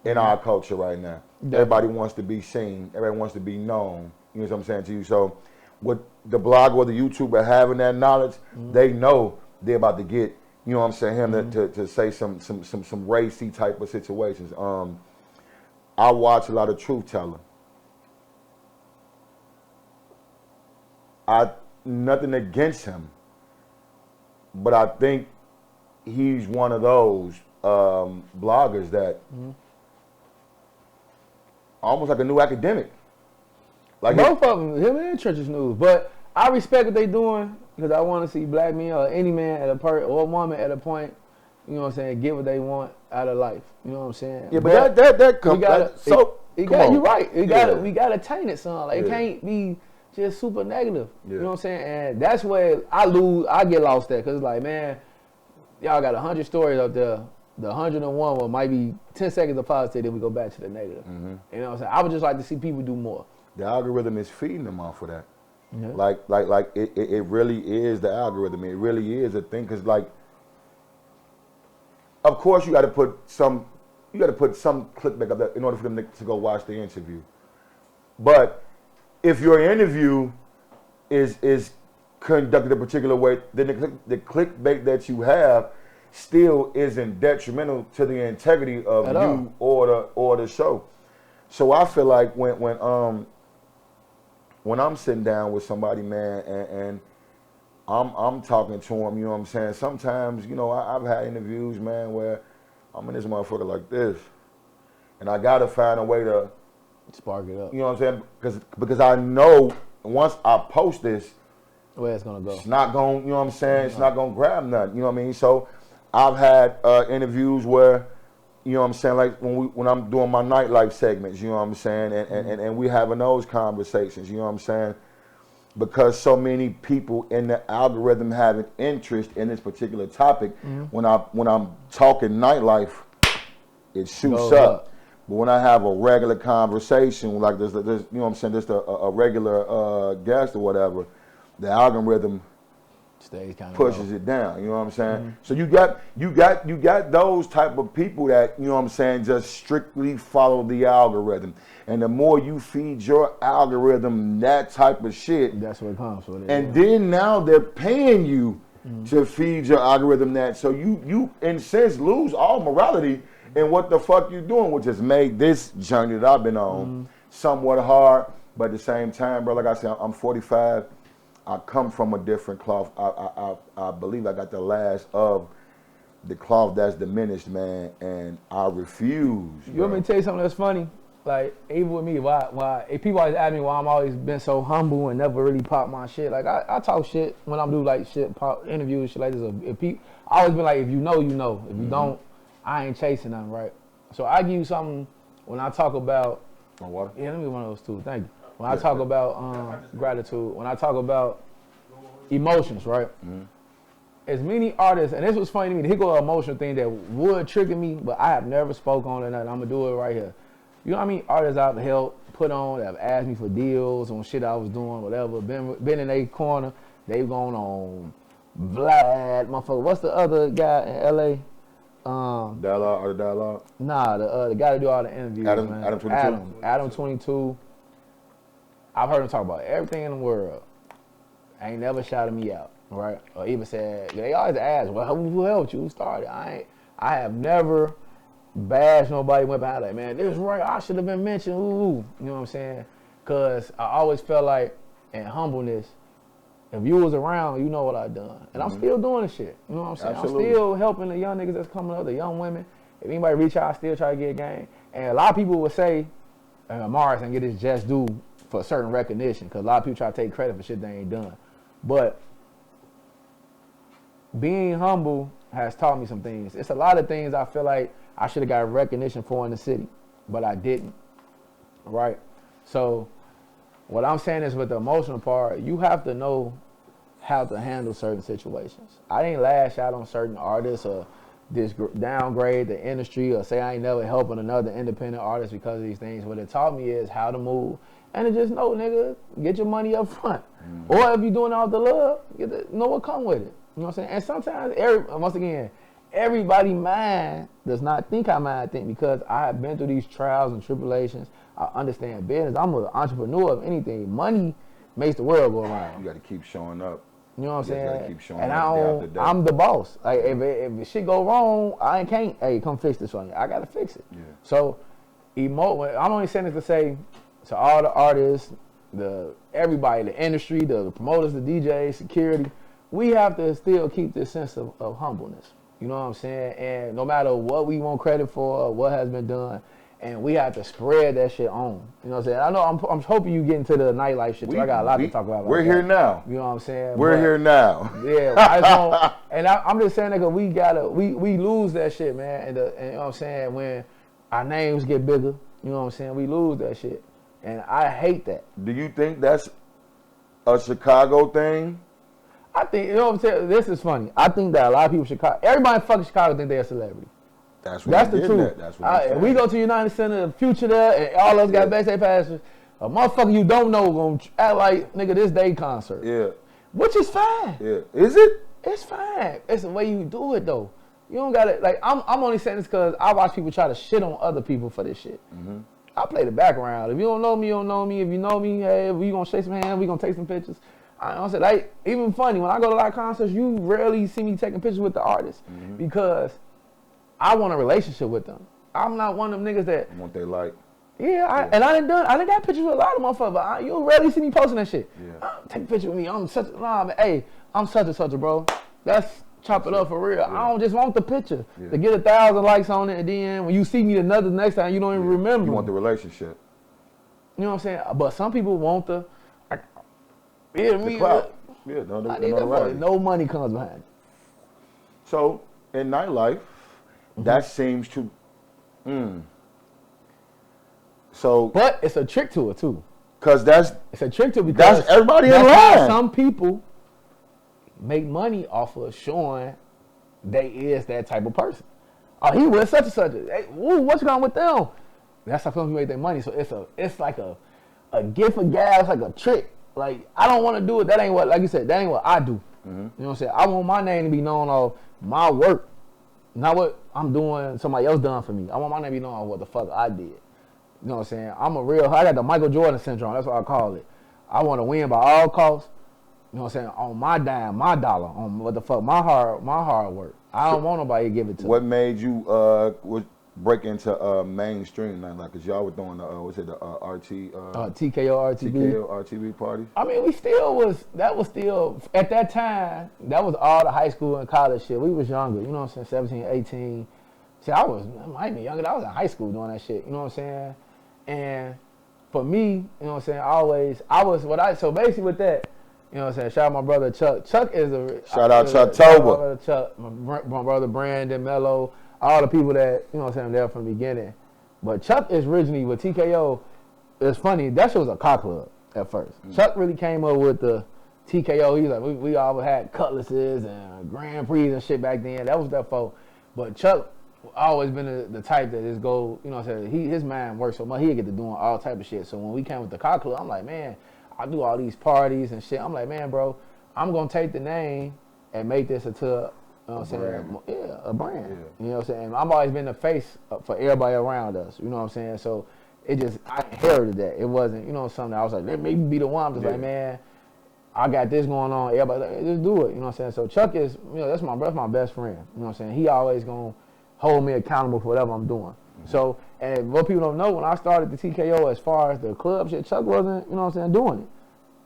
in our culture right now. Everybody wants to be seen. Everybody wants to be known. You know what I'm saying to you? So with the blogger or the YouTuber having that knowledge, they know they're about to get, you know what I'm saying, him to say some racy type of situations. I watch a lot of truth telling. Nothing against him, but I think he's one of those bloggers that almost like a new academic. Like both of them, him and Trenches News. But I respect what they doing because I want to see black men or any man at a or woman at a point, you know what I'm saying, get what they want out of life. You know what I'm saying? Yeah, but that comes. You're right. We gotta taint it, son. Like, it can't be just super negative. You know what I'm saying? And that's where I get lost at, because it's like, man, y'all got 100 stories up there. The 101 one might be 10 seconds of positive, then we go back to the negative. You know what I'm saying? I would just like to see people do more. The algorithm is feeding them off of that. Like it really is the algorithm. It really is a thing, because, like, of course you got to put some clickbait up there in order for them to go watch the interview. But if your interview is conducted a particular way, then the clickbait that you have still isn't detrimental to the integrity of you or the show. So I feel like when I'm sitting down with somebody, man, and I'm talking to them, you know what I'm saying? Sometimes, you know, I've had interviews, man, where I'm in this motherfucker like this, and I gotta find a way to spark it up. You know what I'm saying? Because I know once I post this, where it's gonna go, it's not gonna, you know what I'm saying? It's not gonna grab nothing. You know what I mean? So I've had interviews where, you know what I'm saying, like when I'm doing my nightlife segments, you know what I'm saying, and we having those conversations, you know what I'm saying, because so many people in the algorithm have an interest in this particular topic. When I'm talking nightlife, it shoots up. But when I have a regular conversation, like there's you know what I'm saying, just a regular guest or whatever, the algorithm stays kind of pushes it down, you know what I'm saying? So you got those type of people that, you know what I'm saying, just strictly follow the algorithm. And the more you feed your algorithm that type of shit, that's what comes with it. And then now they're paying you to feed your algorithm that. So you in a sense lose all morality in what the fuck you doing, which has made this journey that I've been on somewhat hard. But at the same time, bro, like I said, I'm 45. I come from a different cloth. I believe I got the last of the cloth that's diminished, man, and I refuse. You want me to tell you something that's funny? Like, even with me, why if people always ask me why I'm always been so humble and never really pop my shit. Like, I talk shit when I'm doing like shit, pop interviews, shit like this. I always been like, if you know, you know. If you don't, I ain't chasing nothing, right? So I give you something when I talk about. Water? Yeah, let me get one of those too. Thank you. When I talk about gratitude, when I talk about emotions, right? As many artists, and this was funny to me, here go an emotional thing that would trigger me, but I have never spoke on it, and I'm gonna do it right here. You know what I mean? Artists I've helped put on that have asked me for deals on shit I was doing, whatever. Been in a corner. They've gone on Vlad, motherfucker. What's the other guy in LA? Dialogue? Nah, the guy that do all the interviews, man. Adam 22? Adam 22. I've heard him talk about everything in the world. Ain't never shouted me out, right? Or even said, they always ask, well, who helped you? Who started? I have never bashed nobody, went behind like, man, this is right, I should have been mentioned, ooh. You know what I'm saying? Because I always felt like, in humbleness, if you was around, you know what I've done. And I'm still doing this shit. You know what I'm saying? Absolutely. I'm still helping the young niggas that's coming up, the young women. If anybody reach out, I still try to get a game. And a lot of people would say, Amaris and get his just due for a certain recognition, because a lot of people try to take credit for shit they ain't done. But being humble has taught me some things. It's a lot of things I feel like I should have got recognition for in the city, but I didn't, right? So what I'm saying is with the emotional part, you have to know how to handle certain situations. I didn't lash out on certain artists or downgrade the industry or say I ain't never helping another independent artist because of these things. What it taught me is how to move and to just know, nigga, get your money up front. Or if you're doing all the love, know what come with it. You know what I'm saying? And sometimes, once again, everybody mind does not think I mind think, because I have been through these trials and tribulations. I understand business. I'm an entrepreneur of anything. Money makes the world go around. You got to keep showing up. You know what I'm saying? You gotta keep showing and up day after day. I'm the boss. Like if shit go wrong, I can't. Hey, come fix this for me. I gotta fix it. Yeah. So, I'm only saying this to say to all the artists, everybody, the industry, the promoters, the DJs, security, we have to still keep this sense of humbleness. You know what I'm saying? And no matter what we want credit for, what has been done, and we have to spread that shit on. You know what I'm saying? I know I'm hoping you get into the nightlife shit, too. I got a lot to talk about. We're here now. You know what I'm saying? We're here now. Yeah. I'm just saying that we lose that shit, man. And you know what I'm saying? When our names get bigger, you know what I'm saying? We lose that shit. And I hate that. Do you think that's a Chicago thing? I think, you know what I'm saying? This is funny. I think that a lot of people in Chicago, everybody in fucking Chicago think they're a celebrity. That's the truth. That's what I'm saying. We go to United Center, the Future there, and all of us got backstage passes. A motherfucker you don't know gonna act like, nigga, this day concert. Yeah. Which is fine. Yeah. Is it? It's fine. It's the way you do it, though. You don't gotta, like, I'm only saying this because I watch people try to shit on other people for this shit. I play the background. If you don't know me, you don't know me. If you know me, hey, we gonna shake some hands, we gonna take some pictures. I don't say, like, even funny, when I go to live concerts, you rarely see me taking pictures with the artists because I want a relationship with them. I'm not one of them niggas that Want they like? Yeah, I done got pictures with a lot of motherfuckers, but you rarely see me posting that shit. Yeah. Take a picture with me. I'm such and such a bro. That's chop it up for real. Yeah. I don't just want the picture to get 1,000 likes on it, and then when you see me next time, you don't even remember. You want the relationship. You know what I'm saying? But some people want the clout. Yeah, no money comes behind it. So in nightlife, that seems to. So, but it's a trick to it too. Cause it's a trick to it because that's everybody in line. Some people make money off of showing they is that type of person. Oh, he was such and such. Hey, ooh, what's going on with them? That's how some people make their money. So it's like a gift of gas, like a trick. Like, I don't want to do it. That ain't what, like you said, that ain't what I do. You know what I'm saying? I want my name to be known of my work, not what I'm doing, somebody else done for me. I want my name to be known of what the fuck I did. You know what I'm saying? I got the Michael Jordan syndrome. That's what I call it. I want to win by all costs. You know what I'm saying? On my dime, my dollar, on what the fuck, my hard work. I don't want nobody to give it to me. What made you break into mainstream now? Like, cause y'all were doing the what's it, the RT TKO RTB. TKO RTB party. I mean, that was still at that time. That was all the high school and college shit. We was younger. You know what I'm saying? 17, 18. See, I might be younger. I was in high school doing that shit. You know what I'm saying? And for me, you know what I'm saying? So basically with that. You know what I'm saying? Shout out my brother Chuck. Chuck is a... Shout out Chuck Toba. Chuck, my brother Brandon, Mello, all the people that, you know what I'm saying, there from the beginning. But Chuck is originally with TKO. It's funny, that shit was a car club at first. Chuck really came up with the TKO. He's like, we all had cutlasses and Grand Prix and shit back then. That was that for. But Chuck always been the type that just go, you know what I'm saying, his mind works so much, he'll get to doing all type of shit. So when we came with the car club, I'm like, man, I do all these parties and shit. I'm like, man, bro, I'm going to take the name and make this into, you know what I'm saying? Yeah, a brand. Yeah. You know what I'm saying? I've always been the face for everybody around us. You know what I'm saying? So I inherited that. It wasn't, you know, something I was like, let me be the one. I'm just like, man, I got this going on. Everybody like, just do it. You know what I'm saying? So Chuck is, you know, that's my best friend. You know what I'm saying? He always going to hold me accountable for whatever I'm doing. So, and what people don't know, when I started the TKO as far as the club shit, Chuck wasn't, you know what I'm saying, doing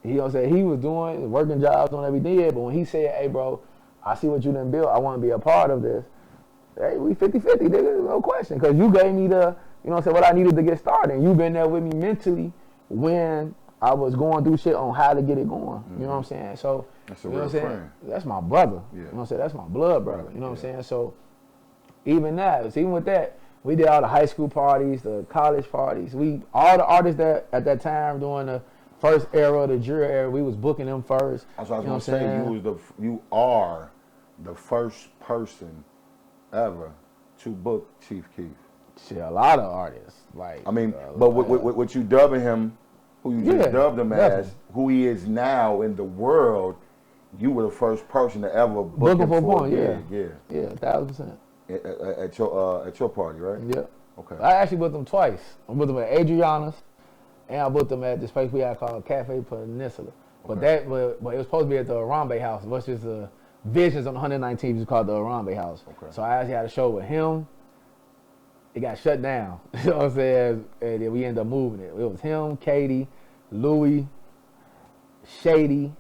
it. You know what I'm saying? He was doing, working jobs, doing everything, but when he said, hey, bro, I see what you done built, I want to be a part of this, hey, we 50-50, nigga, no question, because you gave me the, you know what I'm saying, what I needed to get started, and you been there with me mentally when I was going through shit on how to get it going, you know what I'm saying? So, that's a you know real what I'm saying? friend. That's my brother, Yeah. you know what I'm saying? That's my blood brother, you know what I'm saying? So, even with that, we did all the high school parties, the college parties. All the artists that at that time during the first era, the drill era, we was booking them first. That's what I was gonna say. You are the first person ever to book Chief Keef. Shit, a lot of artists. Like, I mean, but what you dubbing him, who you just dubbed him as, who he is now in the world, you were the first person to ever book him for a gig. Yeah, 1,000%. At your party, right? Yeah. Okay. I actually booked them twice. I booked them at Adriana's, and I booked them at this place we had called Cafe Peninsula. But but it was supposed to be at the Arambe House, which is the Visions on 119th, is called the Arambe House. Okay. So I actually had a show with him. It got shut down. You know what I'm saying? And then we ended up moving it. It was him, Katie, Louis, Shady.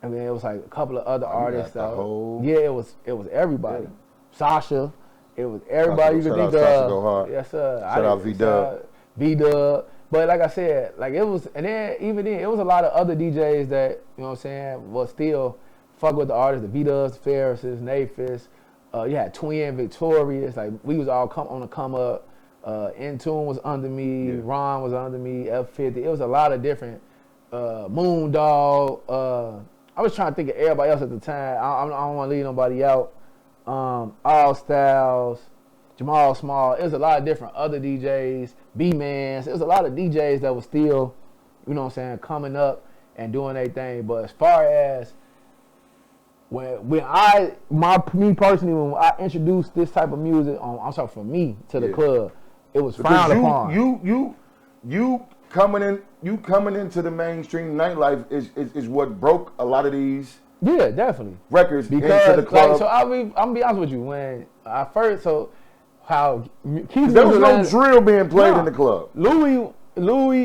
I mean, it was like a couple of other artists. Yeah, it was everybody. Yeah. Sasha, it was everybody you could think of. Yes, sir. Shout out V-Dub. V-Dub. But like I said, like it was, and then even then, it was a lot of other DJs that, you know what I'm saying, was still fuck with the artists, the V-Dubs, the Ferrises, Naphis. You had Twin, Victorious. Like, we was all on the come up. Intune was under me. Yeah. Ron was under me. F50. It was a lot of different, Moondog. I was trying to think of everybody else at the time. I don't want to leave nobody out. All Styles, Jamal Small. It was a lot of different other DJs, B-Mans. It was a lot of DJs that was still, you know what I'm saying, coming up and doing their thing. But as far as when I introduced this type of music for me to the club, it was frowned upon. You coming into the mainstream nightlife is what broke a lot of these. Yeah, definitely. Records because, into the club. Like, so I'm gonna be honest with you. When I first, how Keith, there was no drill being played in the club. Louis,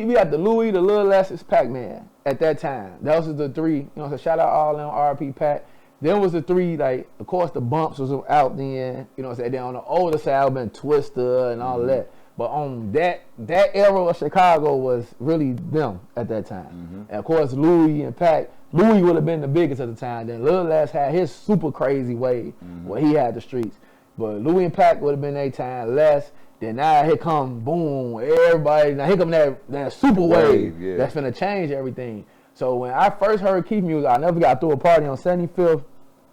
we had the Louis, the Lil Lessons, Pac-Man at that time. Those was the three. You know, so shout out all them, RP Pac. Then was the three, like, of course the Bumps was out then. You know what I'm saying? Then on the older side, been Twister and all of that. But on that era of Chicago was really them at that time. And of course Louis and Pac. Louis would have been the biggest at the time. Then Lil Les had his super crazy wave where he had the streets. But Louis and Pac would have been their time. Les, then now here come boom, everybody. Now here come that super wave that's finna change everything. So when I first heard Keith music, I never got through a party on 75th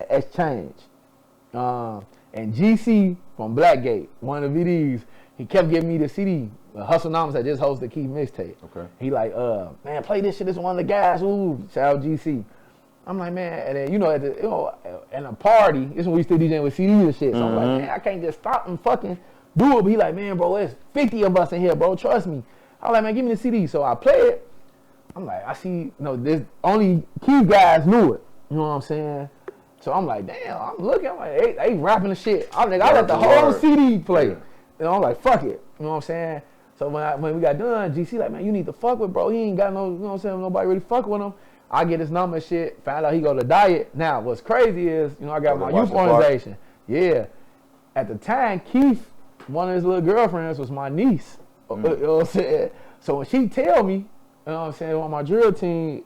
Exchange. And GC from Blackgate, one of the VDs, he kept giving me the CD. Hustle Noms that just hosted the Keith mixtape. Okay. He like, man, play this shit. This is one of the guys. Ooh, shout out GC. I'm like, man, and then at a party, this is when we still DJing with CDs and shit. So I'm like, man, I can't just stop and fucking do it. But he like, man, bro, there's 50 of us in here, bro. Trust me. I'm like, man, give me the CD. So I play it. I'm like, I see, this only key guys knew it. You know what I'm saying? So I'm like, damn, I'm looking, I'm like, they rapping the shit. I let the whole CD play. Yeah. I'm like, fuck it. You know what I'm saying? So when we got done, GC like, man, you need to fuck with bro. He ain't got no, you know what I'm saying, nobody really fuck with him. I get his number and shit, found out he go to Diet. Now, what's crazy is, I got my youth organization. Yeah. At the time, Keith, one of his little girlfriends was my niece. You know what I'm saying? So when she tell me, you know what I'm saying, one of my drill team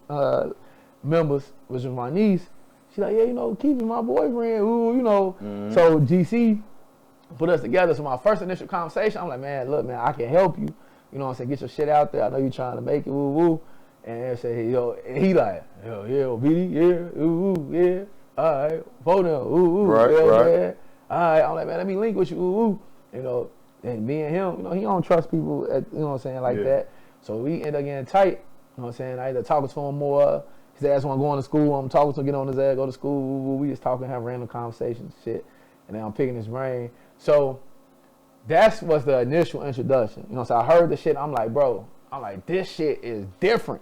members, which was my niece, she like, yeah, Keith is my boyfriend, ooh, So GC put us together. So my first initial conversation, I'm like, man, look, man, I can help you. You know what I'm saying? Get your shit out there. I know you trying to make it, woo, woo. And I say, and he like, yeah, BD, yeah, ooh, yeah, all right, vote him, ooh, right, yeah, right. Man. All right, I'm like, man, let me link with you, ooh, and me and him, he don't trust people, you know what I'm saying, like that. So we end up getting tight, you know what I'm saying? I either talking to him more, his ass want to go to school, I'm talking to him, get on his ass, go to school, ooh, we just talking, have random conversations, shit, and then I'm picking his brain. So that's was the initial introduction, so I heard the shit, I'm like, bro, this shit is different.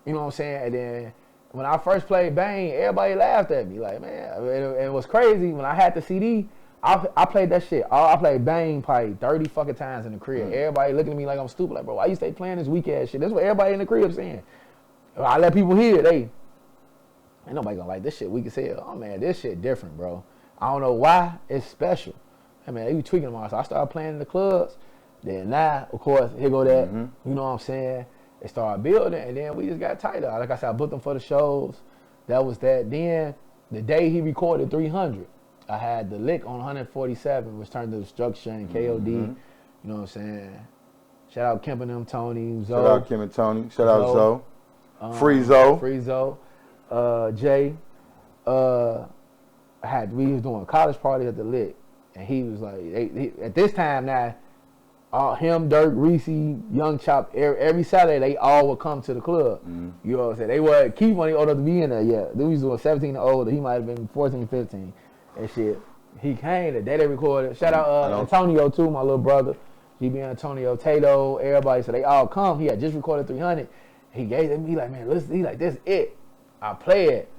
You know what I'm saying? And then when I first played Bang, everybody laughed at me. Like, man, and it was crazy. When I had the CD, I played that shit. I played Bang probably 30 fucking times in the crib. Everybody looking at me like I'm stupid. Like, bro, why you stay playing this weak ass shit? That's what everybody in the crib saying. I let people hear it. Ain't nobody gonna like this shit weak as hell. Oh, man, this shit different, bro. I don't know why. It's special. Hey, man, they be tweaking them all. So I started playing in the clubs. Then now, of course, here go that. You know what I'm saying? They started building, and then we just got tighter. Like I said, I booked them for the shows. That was that. Then, the day he recorded 300, I had the lick on 147, which turned to Destruction, KOD. You know what I'm saying? Shout out Kemp and them, Tony, Zoe. Shout out Kim and Tony. Shout out Zoe. Free Zoe. Free Zoe. Jay. We was doing a college party at the lick, and he was like, at this time now, him, Dirk, Reese, Young Chop, every Saturday they all would come to the club. You know what I'm saying? They were Keith when he old enough to be in there yet. They was doing 17 and older. He might have been 14, 15 and shit. He came the day they recorded. Shout out Antonio too, my little brother. GB Antonio, Tato, everybody. So they all come. He had just recorded 300. He gave them. He like, man, listen. He like, this it. I play it.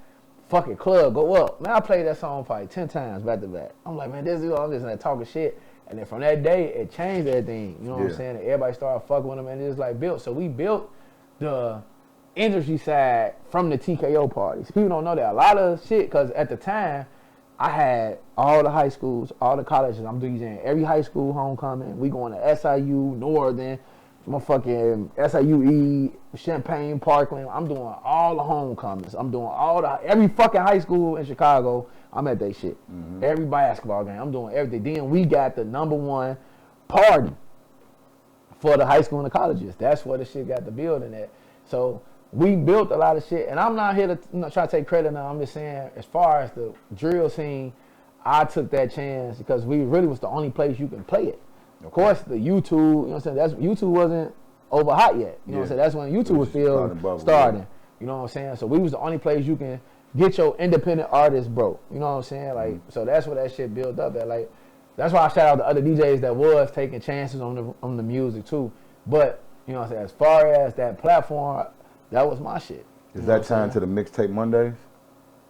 Fucking club, go up. Man, I played that song probably 10 times back to back. I'm like, man, this is all this and that talking shit. And then from that day, it changed everything. You know what I'm saying? And everybody started fucking with him, and it's like built. So we built the industry side from the TKO parties. People don't know that. A lot of shit, because at the time, I had all the high schools, all the colleges. I'm DJing every high school homecoming. We going to SIU, Northern, motherfucking SIUE, Champaign, Parkland. I'm doing all the homecomings. I'm doing every fucking high school in Chicago. I'm at that shit. Every basketball game. I'm doing everything. Then we got the #1 party for the high school and the colleges. That's where the shit got the building at. So we built a lot of shit. And I'm not here to try to take credit now. I'm just saying, as far as the drill scene, I took that chance because we really was the only place you can play it. Of course, the YouTube, you know what I'm saying? YouTube wasn't over hot yet. You know what I'm saying? That's when YouTube was still starting. You know what I'm saying? So we was the only place you can get your independent artist broke. You know what I'm saying? Like, so that's where that shit built up at. Like, that's why I shout out the other DJs that was taking chances on the music too. But, you know what I'm saying, as far as that platform, that was my shit. Is that time to the Mixtape Mondays?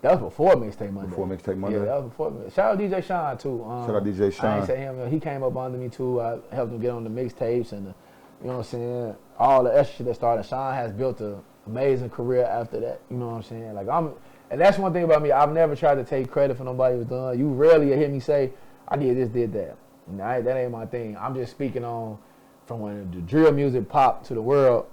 That was before Mixtape Monday. Before Mixtape Monday? Yeah, that was before. Shout out DJ Sean too. Shout out DJ Sean. I ain't say him. He came up under me too. I helped him get on the mixtapes and you know what I'm saying, all the extra shit that started. Sean has built an amazing career after that. You know what I'm saying? Like and that's one thing about me. I've never tried to take credit for nobody who's done. You rarely hear me say, I did this, did that. Nah, that ain't my thing. I'm just speaking on from when the drill music popped to the world.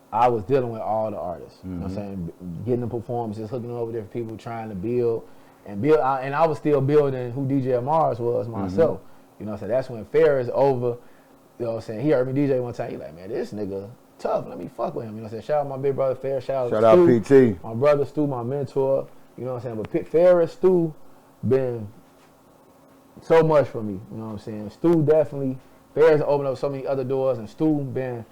I was dealing with all the artists. You know what I'm saying? Getting the performances, hooking over different people, trying to build. And I was still building who DJ Amaris was myself. You know what I'm saying? That's when Ferris over, you know what I'm saying? He heard me DJ one time. He like, man, this nigga tough. Let me fuck with him. You know what I'm saying? Shout out my big brother Ferris. Shout out Stu, PT. My brother Stu, my mentor. You know what I'm saying? But Ferris, Stu, been so much for me. You know what I'm saying? Stu definitely, Ferris opened up so many other doors, and Stu been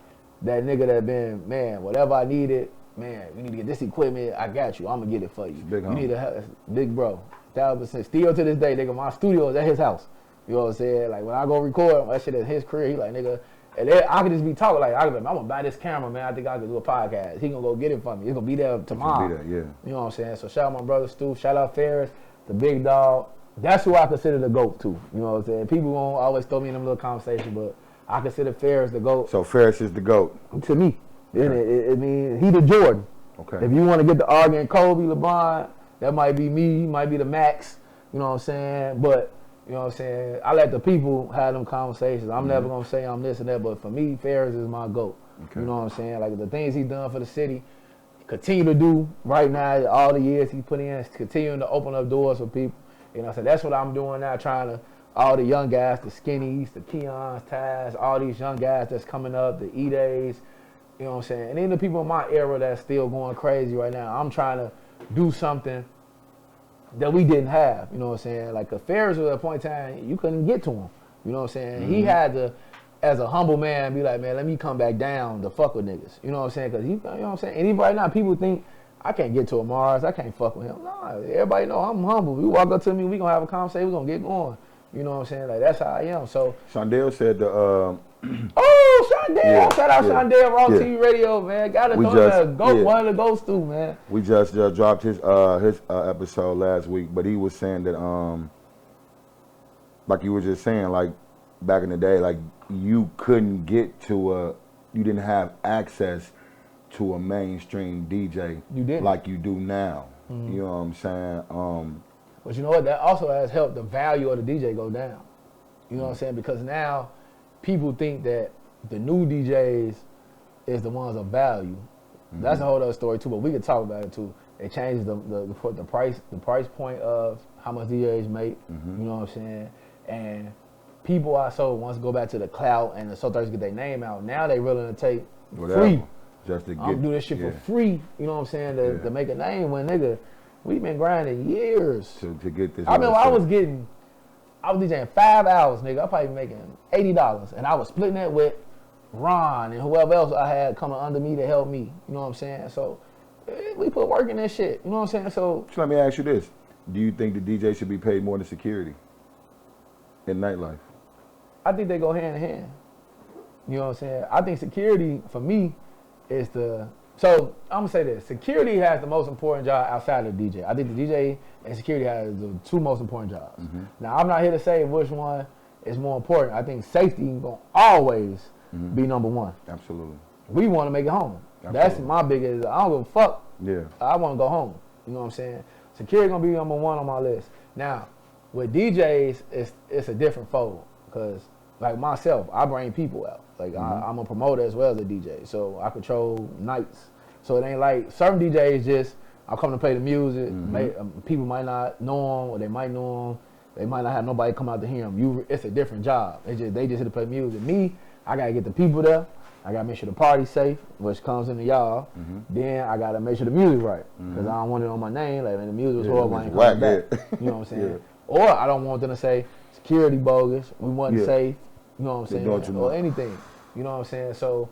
that nigga that been, man, whatever I needed, man, you need to get this equipment, I got you. I'm going to get it for you. Big you need to have, big bro. 1,000%. Still to this day, nigga, my studio is at his house. You know what I'm saying? Like, when I go record, that shit at his career, he like, nigga, And then I could just be talking like, I'm gonna buy this camera, man. I think I could do a podcast. He gonna go get it for me. It's gonna be there tomorrow. Be there, yeah. You know what I'm saying? So shout out my brother Stu. Shout out Ferris, the big dog. That's who I consider the GOAT too. You know what I'm saying? People won't always throw me in them little conversations, but I consider Ferris the GOAT. So Ferris is the GOAT To me. Okay. I mean, he the Jordan. Okay. If you want to get the argument Kobe, LeBron, that might be me. He might be the Max. You know what I'm saying? But you know what I'm saying? I let the people have them conversations. I'm never gonna say I'm this and that, but for me, Ferris is my GOAT. Okay. You know what I'm saying? Like the things he's done for the city, continue to do right now, all the years he put in, continuing to open up doors for people. You know what I'm saying? That's what I'm doing now, trying to, all the young guys, the Skinnies, the Keons, Taz, all these young guys that's coming up, the E-Days, you know what I'm saying? And then the people in my era that's still going crazy right now, I'm trying to do something that we didn't have, you know what I'm saying? Like a Ferris was at a point in time, you couldn't get to him, you know what I'm saying? Mm-hmm. He had to, as a humble man, be like, man, let me come back down to fuck with niggas, you know what I'm saying? Because you know what I'm saying? And even right now, people think, I can't get to Amaris, I can't fuck with him. Nah, everybody know I'm humble. You walk up to me, we gonna have a conversation, we gonna get going. You know what I'm saying? Like, that's how I am, so. Shondell said the, Oh, Shondell! Yeah, Shout out Shondell, Raw TV Radio, man. Gotta We throw just- that goat, yeah. one of the ghosts too, man. we just dropped his episode last week, but he was saying that, like you were just saying, like back in the day, like you couldn't get to you didn't have access to a mainstream DJ You didn't. like you do now. You know what I'm saying? But you know what? That also has helped the value of the DJ go down. You know what I'm saying? Because now people think that the new DJs is the ones of value. That's a whole other story too, but we could talk about it too. It changes the price point of how much DJs make. You know what I'm saying? And people are so wants to go back to the clout and the so thirsty to get their name out. Now they willing to take free. Just to get, I'm doing this shit for free. You know what I'm saying? To make a name when nigga, we've been grinding years. to get this. I mean, I was DJing 5 hours, nigga. I probably making $80, and I was splitting that with Ron and whoever else I had coming under me to help me. You know what I'm saying? So we put work in that shit. You know what I'm saying? So let me ask you this: do you think the DJ should be paid more than security in nightlife? I think they go hand in hand. You know what I'm saying? I think security for me is so I'm gonna say this: security has the most important job outside of the DJ. I think the DJ and security has the two most important jobs. Now I'm not here to say which one is more important. I think safety gonna always be number one. Absolutely. We want to make it home. Absolutely. That's my biggest. I don't give a fuck. Yeah. I want to go home. You know what I'm saying? Security gonna be number one on my list. Now, with DJs, it's a different fold because, like myself, I bring people out. Like I'm a promoter as well as a DJ, so I control nights. So it ain't like certain DJs just I come to play the music. People might not know them, or they might know them. They might not have nobody come out to hear them. It's a different job. They just here to play music. Me, I gotta get the people there. I gotta make sure the party's safe, which comes into y'all. Then I gotta make sure the music right, because I don't want it on my name. Like, man, the music was horrible. I ain't coming back. You know what I'm saying? Or I don't want them to say security bogus. We wasn't safe. You know what I'm saying? Or anything. You know what I'm saying? So,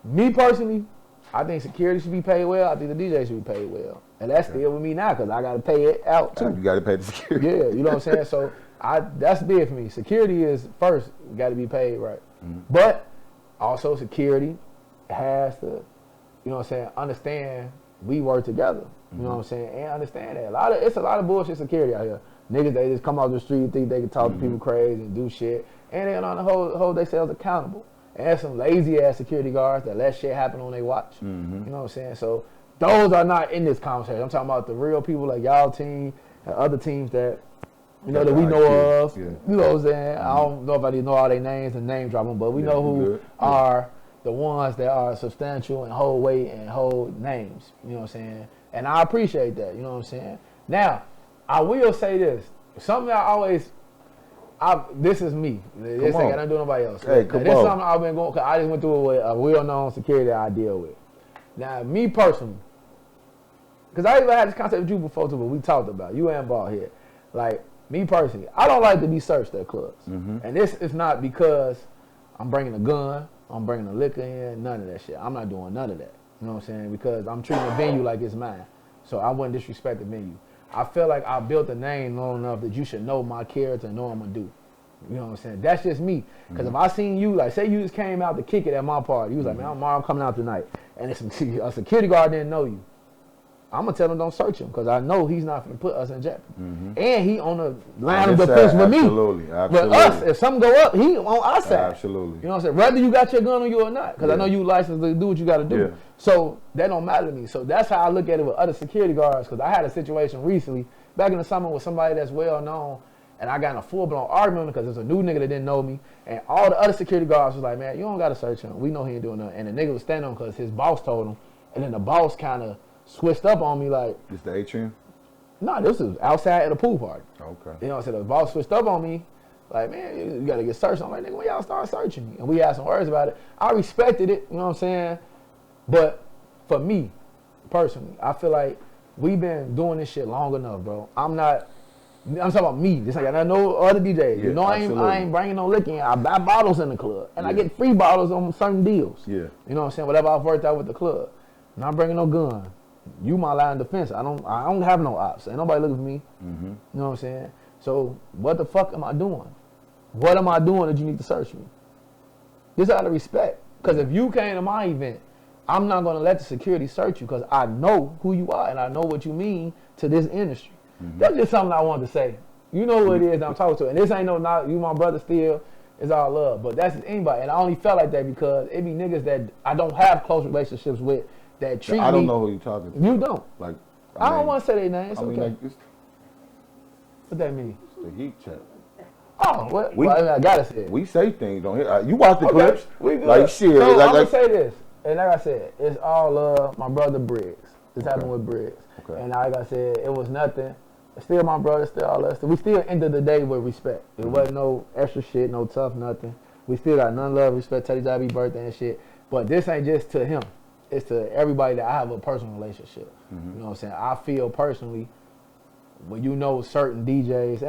me personally, I think security should be paid well. I think the DJ should be paid well. And that's still with me now, because I got to pay it out too. You got to pay the security. Yeah, you know what I'm saying? So, that's big for me. Security is first, got to be paid right. But also security has to, you know what I'm saying, understand we work together. You know what I'm saying? And understand that. It's a lot of bullshit security out here. Niggas, they just come off the street, think they can talk to people crazy and do shit. And they don't hold themselves accountable. And there's some lazy ass security guards that let shit happen on their watch. You know what I'm saying? So those are not in this conversation. I'm talking about the real people like y'all team and other teams that, you know, that we know of. You know what I'm saying? I don't know if I need to know all their names and name drop them, but we know who are the ones that are substantial and hold weight and hold names. You know what I'm saying? And I appreciate that. You know what I'm saying? Now, I will say this. Something I always, this is me. This ain't got nothing to do with nobody else. Hey, this is something I've been going, because I just went through it with a well-known security that I deal with. Now, me personally, because I even had this concept with you before too, but we talked about it. You ain't bald here. Like, me personally, I don't like to be searched at clubs. And this is not because I'm bringing a gun, I'm bringing a liquor in, none of that shit. I'm not doing none of that. You know what I'm saying? Because I'm treating the venue like it's mine. So I wouldn't disrespect the venue. I feel like I built a name long enough that you should know my character and know what I'm going to do. You know what I'm saying? That's just me. Because if I seen you, like, say you just came out to kick it at my party. You was like, man, I'm coming out tonight. And it's a security guard didn't know you. I'm going to tell him don't search him because I know he's not going to put us in jeopardy. And he on the line of defense with me. Absolutely. But us, if something go up, he on our side. Absolutely. You know what I'm saying? Whether you got your gun on you or not, because I know you licensed to do what you got to do. Yeah. So that don't matter to me. So that's how I look at it with other security guards, because I had a situation recently, back in the summer, with somebody that's well known, and I got in a full-blown argument because there's a new nigga that didn't know me, and all the other security guards was like, man, you don't got to search him. We know he ain't doing nothing. And the nigga was standing on because his boss told him, and then the boss kind of switched up on me like. It's the atrium? No, this was outside at a pool party. Okay. You know what I'm saying? The boss switched up on me like, man, you got to get searched. I'm like, nigga, when y'all start searching me? And we had some words about it. I respected it, you know what I'm saying? But for me, personally, I feel like we've been doing this shit long enough, bro. I'm talking about me. This like I know other DJs. Yeah, you know, I ain't bringing no licking. I buy bottles in the club, and I get free bottles on certain deals. Yeah. You know what I'm saying? Whatever I've worked out with the club. I'm not bringing no gun. You my line of defense. I don't have no ops. Ain't nobody looking for me. You know what I'm saying? So what the fuck am I doing? What am I doing that you need to search me? Just out of respect. Because if you came to my event, I'm not going to let the security search you because I know who you are and I know what you mean to this industry. That's just something I wanted to say. You know who it is that I'm talking to. And this ain't no, not you my brother still. It's all love. But that's anybody. And I only felt like that because it be niggas that I don't have close relationships with that treat me. I don't know who you're talking to. You don't. Like, I don't want to say their names. It's okay. Like, it's what that mean? the heat check. Oh, well, I gotta say it. We say things on here. You watch the clips. We good. Like shit. So like, I'm gonna say this, and like I said, it's all love. My brother Briggs. This happened with Briggs. Okay. And like I said, it was nothing. It's still my brother, still all us. We still ended the day with respect. It wasn't no extra shit, no tough nothing. We still got none love, respect, tell each other happy birthday and shit. But this ain't just to him. It's to everybody that I have a personal relationship. You know what I'm saying? I feel personally when you know certain DJs,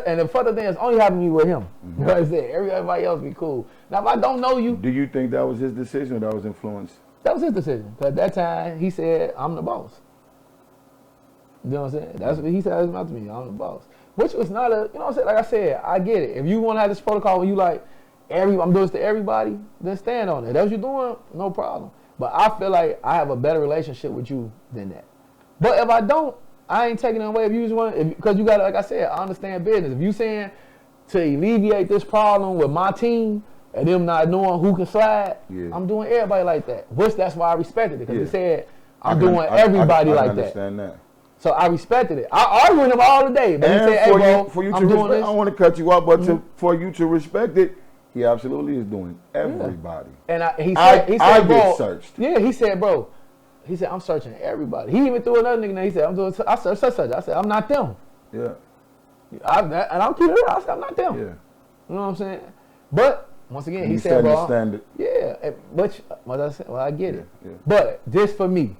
and the further thing is only happened to me with him. You know what I'm saying? Everybody else be cool. Now if I don't know you. Do you think that was his decision or that was influence? That was his decision. Because at that time he said, I'm the boss. You know what I'm saying? That's what he said out to me. I'm the boss. Which was not a, you know what I'm saying? Like I said, I get it. If you want to have this protocol where you like, I'm doing this to everybody, then stand on it. That's what you're doing, no problem. But I feel like I have a better relationship with you than that. But if I don't, I ain't taking it away if you just want, because you got to, like I said, I understand business. If you saying to alleviate this problem with my team and them not knowing who can slide, I'm doing everybody like that. Which that's why I respected it, because he said, I'm doing everybody like that. I understand that. So I respected it. I argue with him all the day. But he said, hey, bro, I'm doing this. I don't want to cut you off, but for you to respect it, he absolutely is doing everybody. And he said, I bro, get searched. Yeah, he said, bro, I'm searching everybody. He even threw another nigga. He said, I search such. I said, I'm not them. Yeah. And I'll keep it real. I said, I'm not them. Yeah. You know what I'm saying? But once again, he said, bro, standard. Yeah. But what I said, well, I get it. Yeah. But just for me,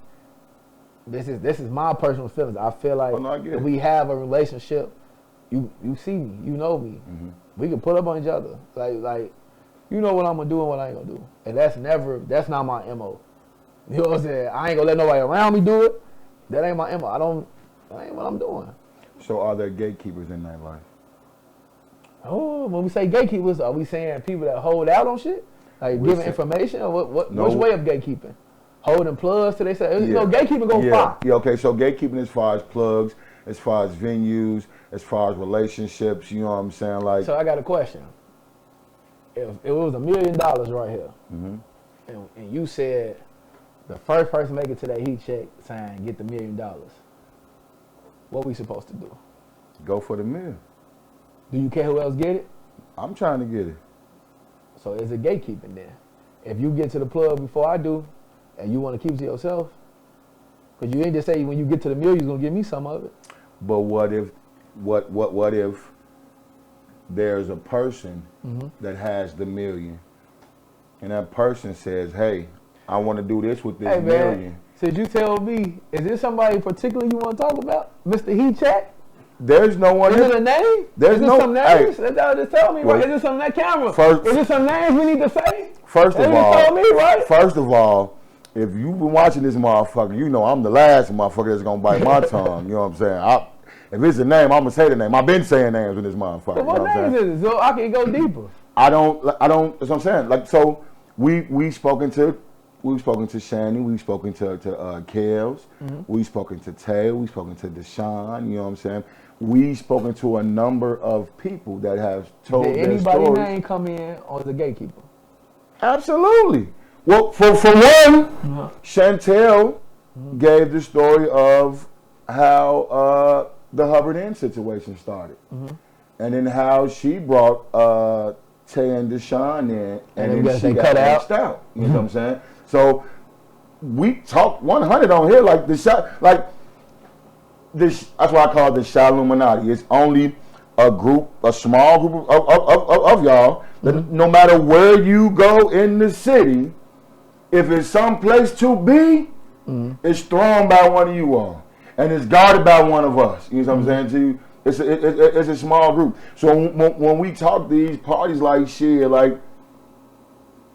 this is my personal feelings. I feel like if we have a relationship, you see me, you know me. We can put up on each other. Like you know what I'm gonna do and what I ain't gonna do. And that's not my MO. You know what I'm saying? I ain't gonna let nobody around me do it. That ain't my MO. That ain't what I'm doing. So are there gatekeepers in nightlife? Oh, when we say gatekeepers, are we saying people that hold out on shit? Like giving information? Or which way of gatekeeping? Holding plugs till they say, you know, gatekeeping go far. Yeah, okay, so gatekeeping as far as plugs, as far as venues, as far as relationships, you know what I'm saying? Like. So I got a question. If it was $1 million right here, and you said the first person make it to that heat check sign, get the $1 million, what we supposed to do? Go for the $1 Do you care who else get it? I'm trying to get it. So is it gatekeeping then? If you get to the plug before I do, and you want to keep it to yourself, because you ain't just say when you get to the $1 million, you're gonna give me some of it. But what if there's a person that has the $1 million, and that person says, "Hey, I want to do this with this $1 million." Since you tell me, is there somebody particular you want to talk about, Mr. Heat Check? There's no one. Is it a name? There's is some names? Hey, just tell me, right? Is it some that camera? Is it some names we need to say? First of all, tell me, right? First of all, if you've been watching this motherfucker, you know I'm the last motherfucker that's gonna bite my tongue. You know what I'm saying? If it's a name, I'm gonna say the name. I've been saying names in this motherfucker. But what names is it? So I can go deeper. I don't. That's what I'm saying. Like, so we've spoken to Shani, we've spoken to Kels, we've spoken to Tay, we've spoken to Deshaun. You know what I'm saying? We've spoken to a number of people that have told their stories. Did anybody's name come in or the gatekeeper? Absolutely. Well, for one, Chantel gave the story of how the Hubbard Inn situation started, and then how she brought Tay and Deshaun in, and then she got X'd out. You know what I'm saying? So we talk 100 on here like the shot, like this. That's why I call it the Shot Illuminati. It's only a small group of y'all. That no matter where you go in the city, if it's some place to be, it's thrown by one of you all, and it's guarded by one of us. You know what I'm saying to you? It's a small group. So when we talk these parties like shit, like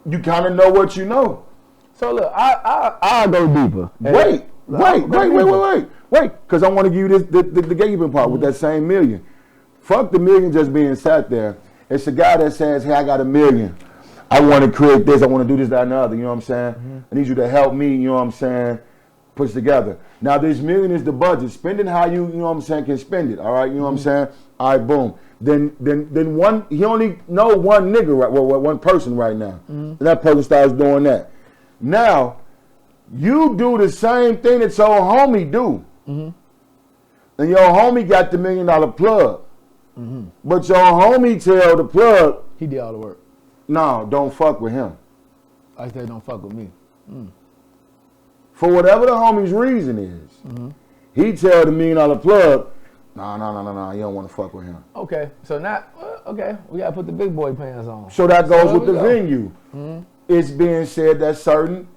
you kind of know what you know. So look, I'll go deeper. Wait, because I want to give you the gatekeeping part with that same million. Fuck the million just being sat there. It's a guy that says, hey, I got $1 million. I want to create this. I want to do this, that, and the other. You know what I'm saying? I need you to help me, you know what I'm saying, push together. Now, this $1 million is the budget. Spend it how you know what I'm saying, can spend it. All right, you know what I'm saying? All right, boom. Then one, he only know one nigga, right? Well, one person right now. And that person starts doing that. Now, you do the same thing that your homie do. And your homie got the $1 million plug. But your homie tell the plug, he did all the work. No, don't fuck with him. I said don't fuck with me. For whatever the homie's reason is, he tell the $1 million plug, no, you don't want to fuck with him. Okay, so now, we gotta put the big boy pants on. So that goes with the venue. It's being said that certain,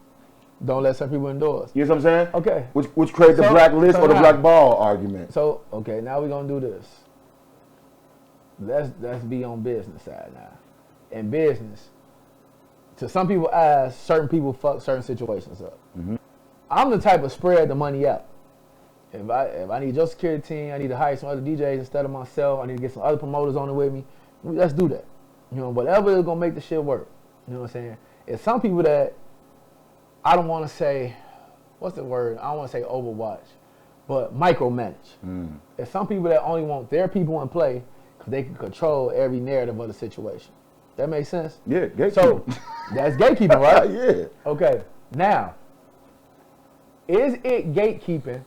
don't let some people indoors. You know what I'm saying? Okay. Which creates the black list or the black ball argument. So, okay, now we're gonna do this. Let's be on business side now. In business, to some people's eyes, certain people fuck certain situations up. I'm the type of spread the money out. If I need your security team, I need to hire some other DJs instead of myself, I need to get some other promoters on it with me, let's do that. You know, whatever is gonna make the shit work. You know what I'm saying? It's some people that I don't want to say, what's the word? I don't want to say overwatch, but micromanage. There's some people that only want their people in play because they can control every narrative of the situation. That makes sense? Yeah, gatekeeping. So that's gatekeeping, right? Yeah. Okay. Now, is it gatekeeping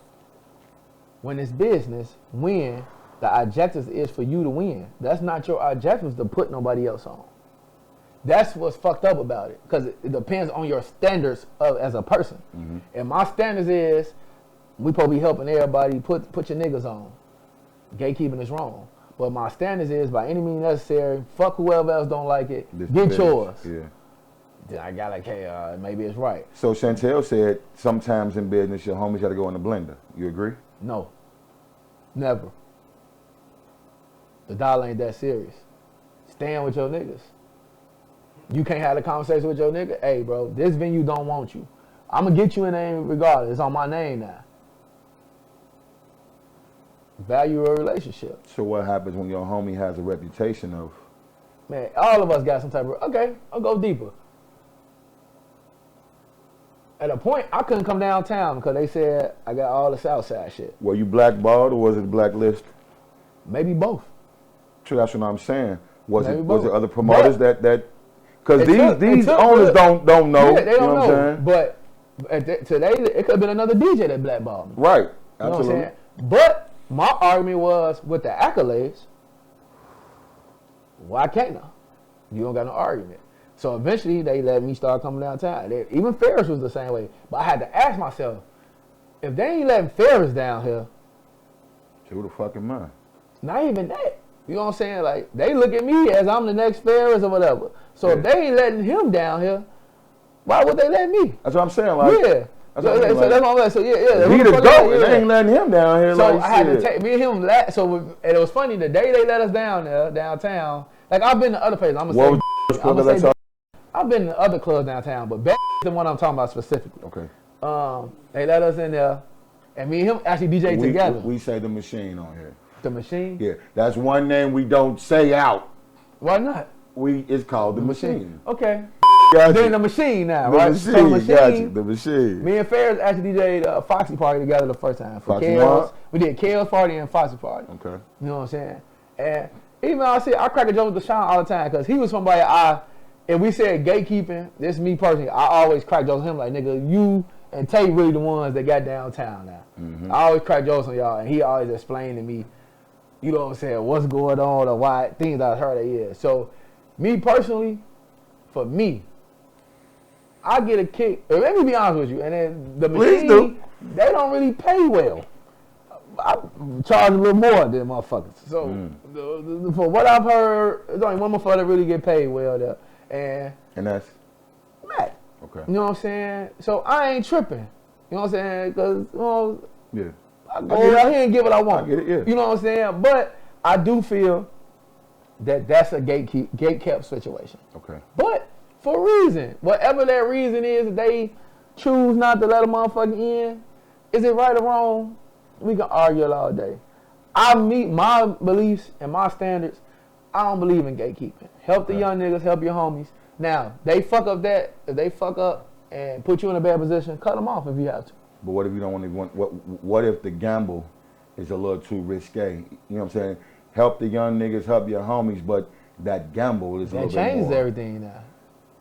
when it's business when the objective is for you to win? That's not your objective to put nobody else on. That's what's fucked up about it, because it depends on your standards as a person. And my standards is we supposed to be helping everybody put your niggas on. Gatekeeping is wrong. But my standards is by any means necessary, fuck whoever else don't like it, get yours. Yeah. Then I got like, hey, maybe it's right. So Chantel said sometimes in business your homies got to go in the blender. You agree? No. Never. The dollar ain't that serious. Stand with your niggas. You can't have a conversation with your nigga. Hey, bro, this venue don't want you. I'm going to get you in there regardless. It's on my name now. Value a relationship. So what happens when your homie has a reputation of? Man, all of us got some type of, okay, I'll go deeper. At a point, I couldn't come downtown because they said I got all the Southside shit. Were you blackballed or was it blacklist? Maybe both. So that's what I'm saying. Was Maybe there other promoters that because these owners don't know. Yeah, they don't know. What I'm saying? But today, it could have been another DJ that blackballed me. Right. Absolutely. You know what I'm saying? But my argument was with the accolades, why can't I? You don't got no argument. So eventually they let me start coming downtown. Even Ferris was the same way. But I had to ask myself, if they ain't letting Ferris down here, who the fuck am I? Not even that. You know what I'm saying? Like, they look at me as I'm the next Ferris or whatever. So if they ain't letting him down here, why would they let me? That's what I'm saying. Like, yeah. That's what I'm that's what I'm like. So yeah. He the GOAT, and they ain't letting him down here. So like I had to take me and him. And it was funny the day they let us down there downtown. Like I've been to other places. I've been to other clubs downtown, but back the one I'm talking about specifically. Okay. They let us in there, and me and him actually DJ'd together. We say the machine on here The Machine? Yeah, that's one name we don't say out. Why not? It's called The Machine. Okay. Gotcha. Then The Machine now, The right? Machine, So Machine, gotcha. The Machine. me and Ferris actually DJ'd a Foxy party together the first time. For Foxy Kale's. what? We did Kale's party and Foxy party. Okay. You know what I'm saying? And even though I crack a joke with Deshaun all the time because he was somebody if we said gatekeeping, this is me personally, I always crack jokes with him like, nigga, you and Tay really the ones that got downtown now. Mm-hmm. I always crack jokes on y'all, and he always explained to me, you know what I'm saying, what's going on or why things I heard that is. So, me personally, for me, I get a kick. Let me be honest with you, and then the Machine, they don't really pay well. I charge a little more than motherfuckers. So, for what I've heard, there's only one motherfucker that really get paid well there. And that's? Matt. Okay. You know what I'm saying? So, I ain't tripping. You know what I'm saying? Because, Yeah. I go out here and get what I want. I get it, yeah. You know what I'm saying? But I do feel that that's a gate-kept situation. Okay. But for a reason. Whatever that reason is, they choose not to let a motherfucker in. Is it right or wrong? We can argue it all day. I meet my beliefs and my standards. I don't believe in gatekeeping. Help the young niggas, help your homies. Now, they fuck up that. If they fuck up and put you in a bad position, cut them off if you have to. But what if you don't want what if the gamble is a little too risque? You know what I'm saying? Help the young niggas, help your homies, but that gamble is a little bit more. That changes everything now.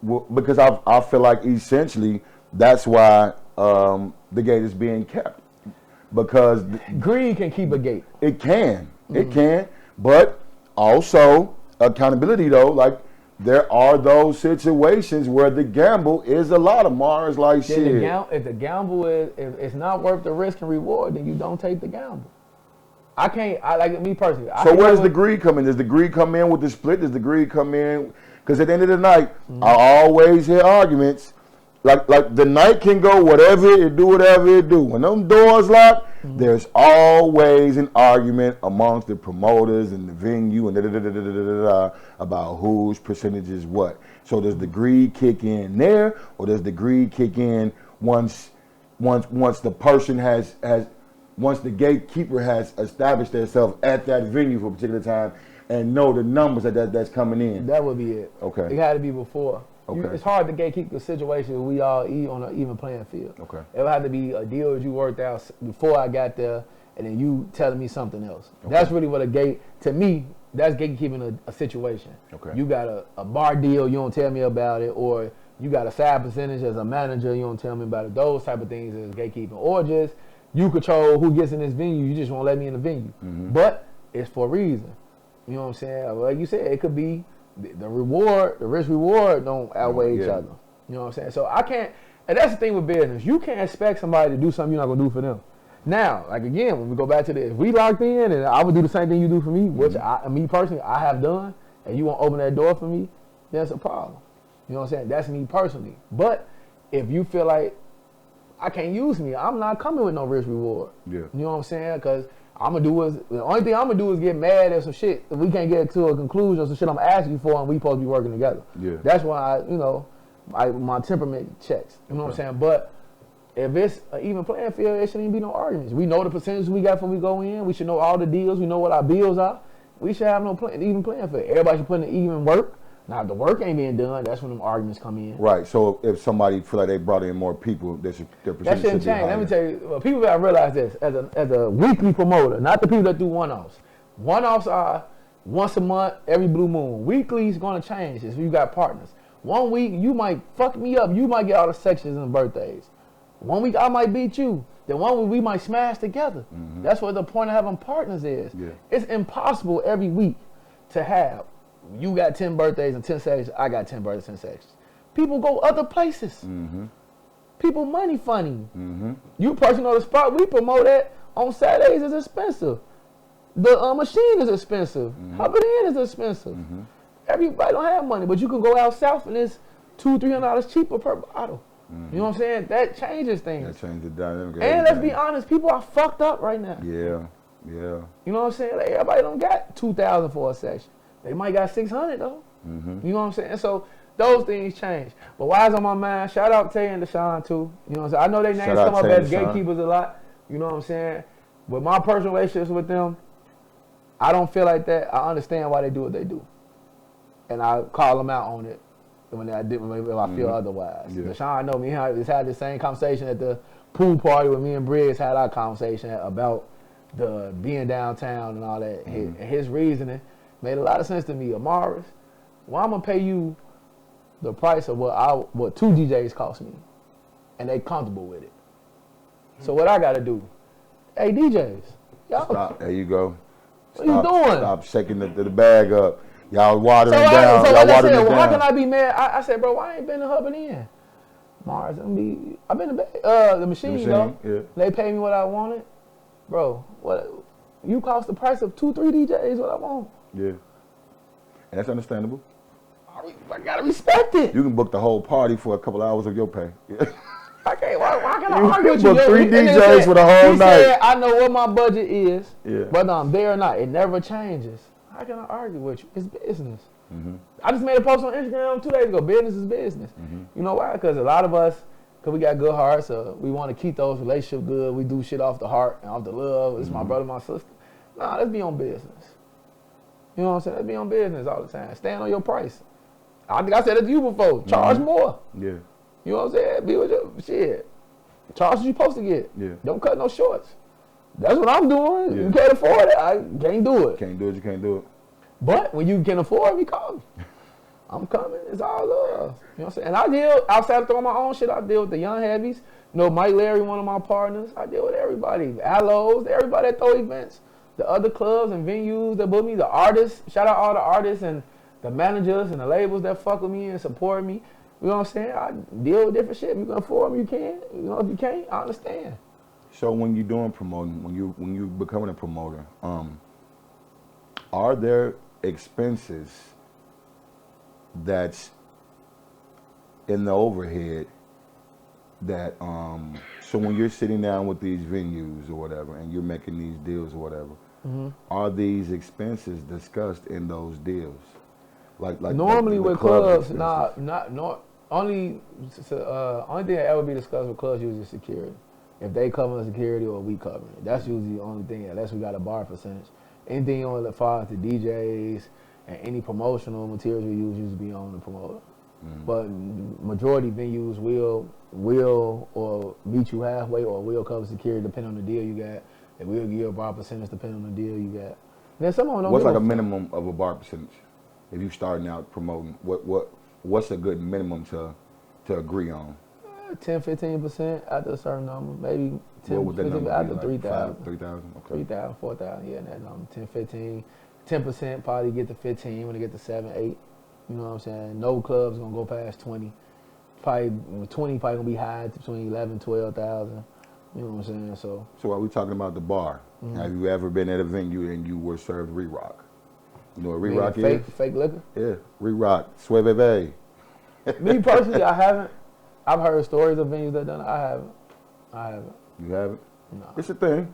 Well, because I feel like essentially that's why the gate is being kept. Because greed can keep a gate. It can. It can. But also accountability though, like there are those situations where the gamble is a lot of Mars like shit. If the gamble is if it's not worth the risk and reward, then you don't take the gamble. I like me personally. So where does the greed come in? Does the greed come in with the split? Does the greed come in? Because at the end of the night, I always hear arguments. Like the night can go whatever it do. When them doors lock, there's always an argument amongst the promoters and the venue and about whose percentage is what. So does the greed kick in there, or does the greed kick in once the person once the gatekeeper has established themselves at that venue for a particular time and know the numbers that's coming in? That would be it. Okay. It had to be before. Okay. It's hard to gatekeep the situation where we all eat on an even playing field. Okay. It would have to be a deal that you worked out before I got there, and then you telling me something else. Okay. That's really what to me, that's gatekeeping a situation. Okay. You got a bar deal, you don't tell me about it, or you got a side percentage as a manager, you don't tell me about it. Those type of things is gatekeeping. Or just you control who gets in this venue, you just won't let me in the venue. But it's for a reason. You know what I'm saying? Like you said, it could be the risk reward don't outweigh each other. You know what I'm saying? So I can't, and that's the thing with business. You can't expect somebody to do something you're not gonna do for them. Now, like again, when we go back to this, if we locked in and I would do the same thing you do for me, which me personally, I have done, and you won't open that door for me, that's a problem. You know what I'm saying? That's me personally. But if you feel like I can't use me, I'm not coming with no risk reward. Yeah. You know what I'm saying? Because the only thing I'm gonna do is get mad at some shit if we can't get to a conclusion of some shit I'm asking you for and we supposed to be working together. Yeah. That's why my temperament checks. You know what I'm saying? But if it's an even playing field, there shouldn't even be no arguments. We know the percentage we got before we go in. We should know all the deals. We know what our bills are. We should have no even playing field. Everybody should put in even work. Now, if the work ain't being done, that's when them arguments come in. Right. So if somebody feel like they brought in more people, their percentage that shouldn't change. Let me tell you, people gotta realize this. As a weekly promoter, not the people that do one-offs. One-offs are once a month, every blue moon. Weekly is gonna change if you got partners. 1 week, you might fuck me up. You might get all the sections and birthdays. 1 week, I might beat you. Then 1 week, we might smash together. That's what the point of having partners is. Yeah. It's impossible every week to have. You got 10 birthdays and 10 sections. I got 10 birthdays and 10 sections. People go other places. People money funny. You personally know the spot we promote at on Saturdays is expensive. The machine is expensive. Hubbard Inn is expensive. Everybody don't have money, but you can go out south and it's $200-300 cheaper per bottle. You know what I'm saying? That changes things. That changes the dynamic. And let's be honest, people are fucked up right now. Yeah. You know what I'm saying? Like, everybody don't got $2,000 for a section. They might got $600 though. You know what I'm saying? So those things change. But why is on my mind? Shout out Tay and Deshaun too. You know what I'm saying? I know their names come up as gatekeepers a lot. You know what I'm saying? But my personal relationships with them, I don't feel like that. I understand why they do what they do, and I call them out on it when I feel otherwise. Yeah. Deshaun, know me. I just had the same conversation at the pool party with me and Briggs had our conversation about the being downtown and all that. His reasoning made a lot of sense to me. Amaris, well, I'm gonna pay you the price of what 2 DJs cost me, and they comfortable with it. So what I gotta do? Hey DJs, y'all Stop. There you go. What you doing? Stop shaking the bag up. Y'all watering So down. So Y'all like I watering said, it well, how down. can I be mad? I said, bro, why I ain't been to Hubbing in? Mars, I've been to the machine, though. Yeah. They paid me what I wanted. Bro, what you cost the price of 2-3 DJs what I want. Yeah. And that's understandable. I gotta respect it. You can book the whole party for a couple hours of your pay. I can't. Why can I You argue with you? book 3 And they DJs said- for the whole he night. Said, I know what my budget is, Yeah. whether I'm there or not. It never changes. How can I argue with you? It's business. Mm-hmm. I just made a post on Instagram 2 days ago. Business is business. Mm-hmm. You know why? Because a lot of us, because we got good hearts, we want to keep those relationships good. We do shit off the heart and off the love. It's my brother, my sister. Nah, let's be on business. You know what I'm saying? Let's be on business all the time. Stand on your price. I think I said it to you before. Charge more. Yeah. You know what I'm saying? Be with your shit. Charge what you supposed to get. Yeah. Don't cut no shorts. That's what I'm doing. Yeah. You can't afford it. I can't do it. Can't do it, you can't do it. But when you can afford me, call me. I'm coming. It's all love. You know what I'm saying? And I deal, outside of throwing my own shit, I deal with the young heavies. You know, Mike Larry, one of my partners. I deal with everybody. Allos, everybody that throw events. The other clubs and venues that book me. The artists. Shout out all the artists and the managers and the labels that fuck with me and support me. You know what I'm saying? I deal with different shit. If you can afford me, you can. You know, if you can't, I understand. So when you're doing promoting, when you becoming a promoter, are there expenses that's in the overhead that so when you're sitting down with these venues or whatever and you're making these deals or whatever, are these expenses discussed in those deals? Like Normally the with club clubs, expenses? only thing that ever be discussed with clubs usually is security. If they cover the security or we cover it, that's usually the only thing. Unless we got a bar percentage. Anything on the far to DJs and any promotional materials we use usually be on the promoter. But majority venues will or meet you halfway or will cover security depending on the deal you got. And we'll give you a bar percentage depending on the deal you got. And then some of them don't What's give like a fuck. minimum of a bar percentage? If you're starting out promoting, what's a good minimum to agree on? 10-15% after a certain number, maybe 10, What would that 15 number after be? Like 3,000. 3,000? Okay. 3,000, 4,000, yeah, that number, 10, 15. 10% probably get to 15 when they get to 7, 8. You know what I'm saying? No club's gonna go past 20. Probably 20 probably gonna be high between 11, 12,000. You know what I'm saying? So So are we talking about the bar? Have you ever been at a venue and you were served re-rock? You know what re-rock is? fake liquor. Yeah, re-rock, sueve. Me personally, I haven't. I've heard stories of venues that done it. I haven't. You haven't? No. It's a thing.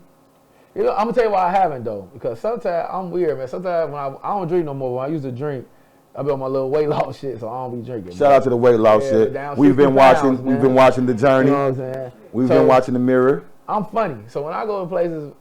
You know, I'm gonna tell you why I haven't though, because sometimes I'm weird, man. Sometimes when I don't drink no more. When I used to drink, I be on my little weight loss shit, so I don't be drinking. Shout out to the weight loss Yeah, shit. down We've 60 been watching. pounds, We've man. been watching the journey. You know what I'm saying? We've So, been watching the mirror. I'm funny, so when I go to places,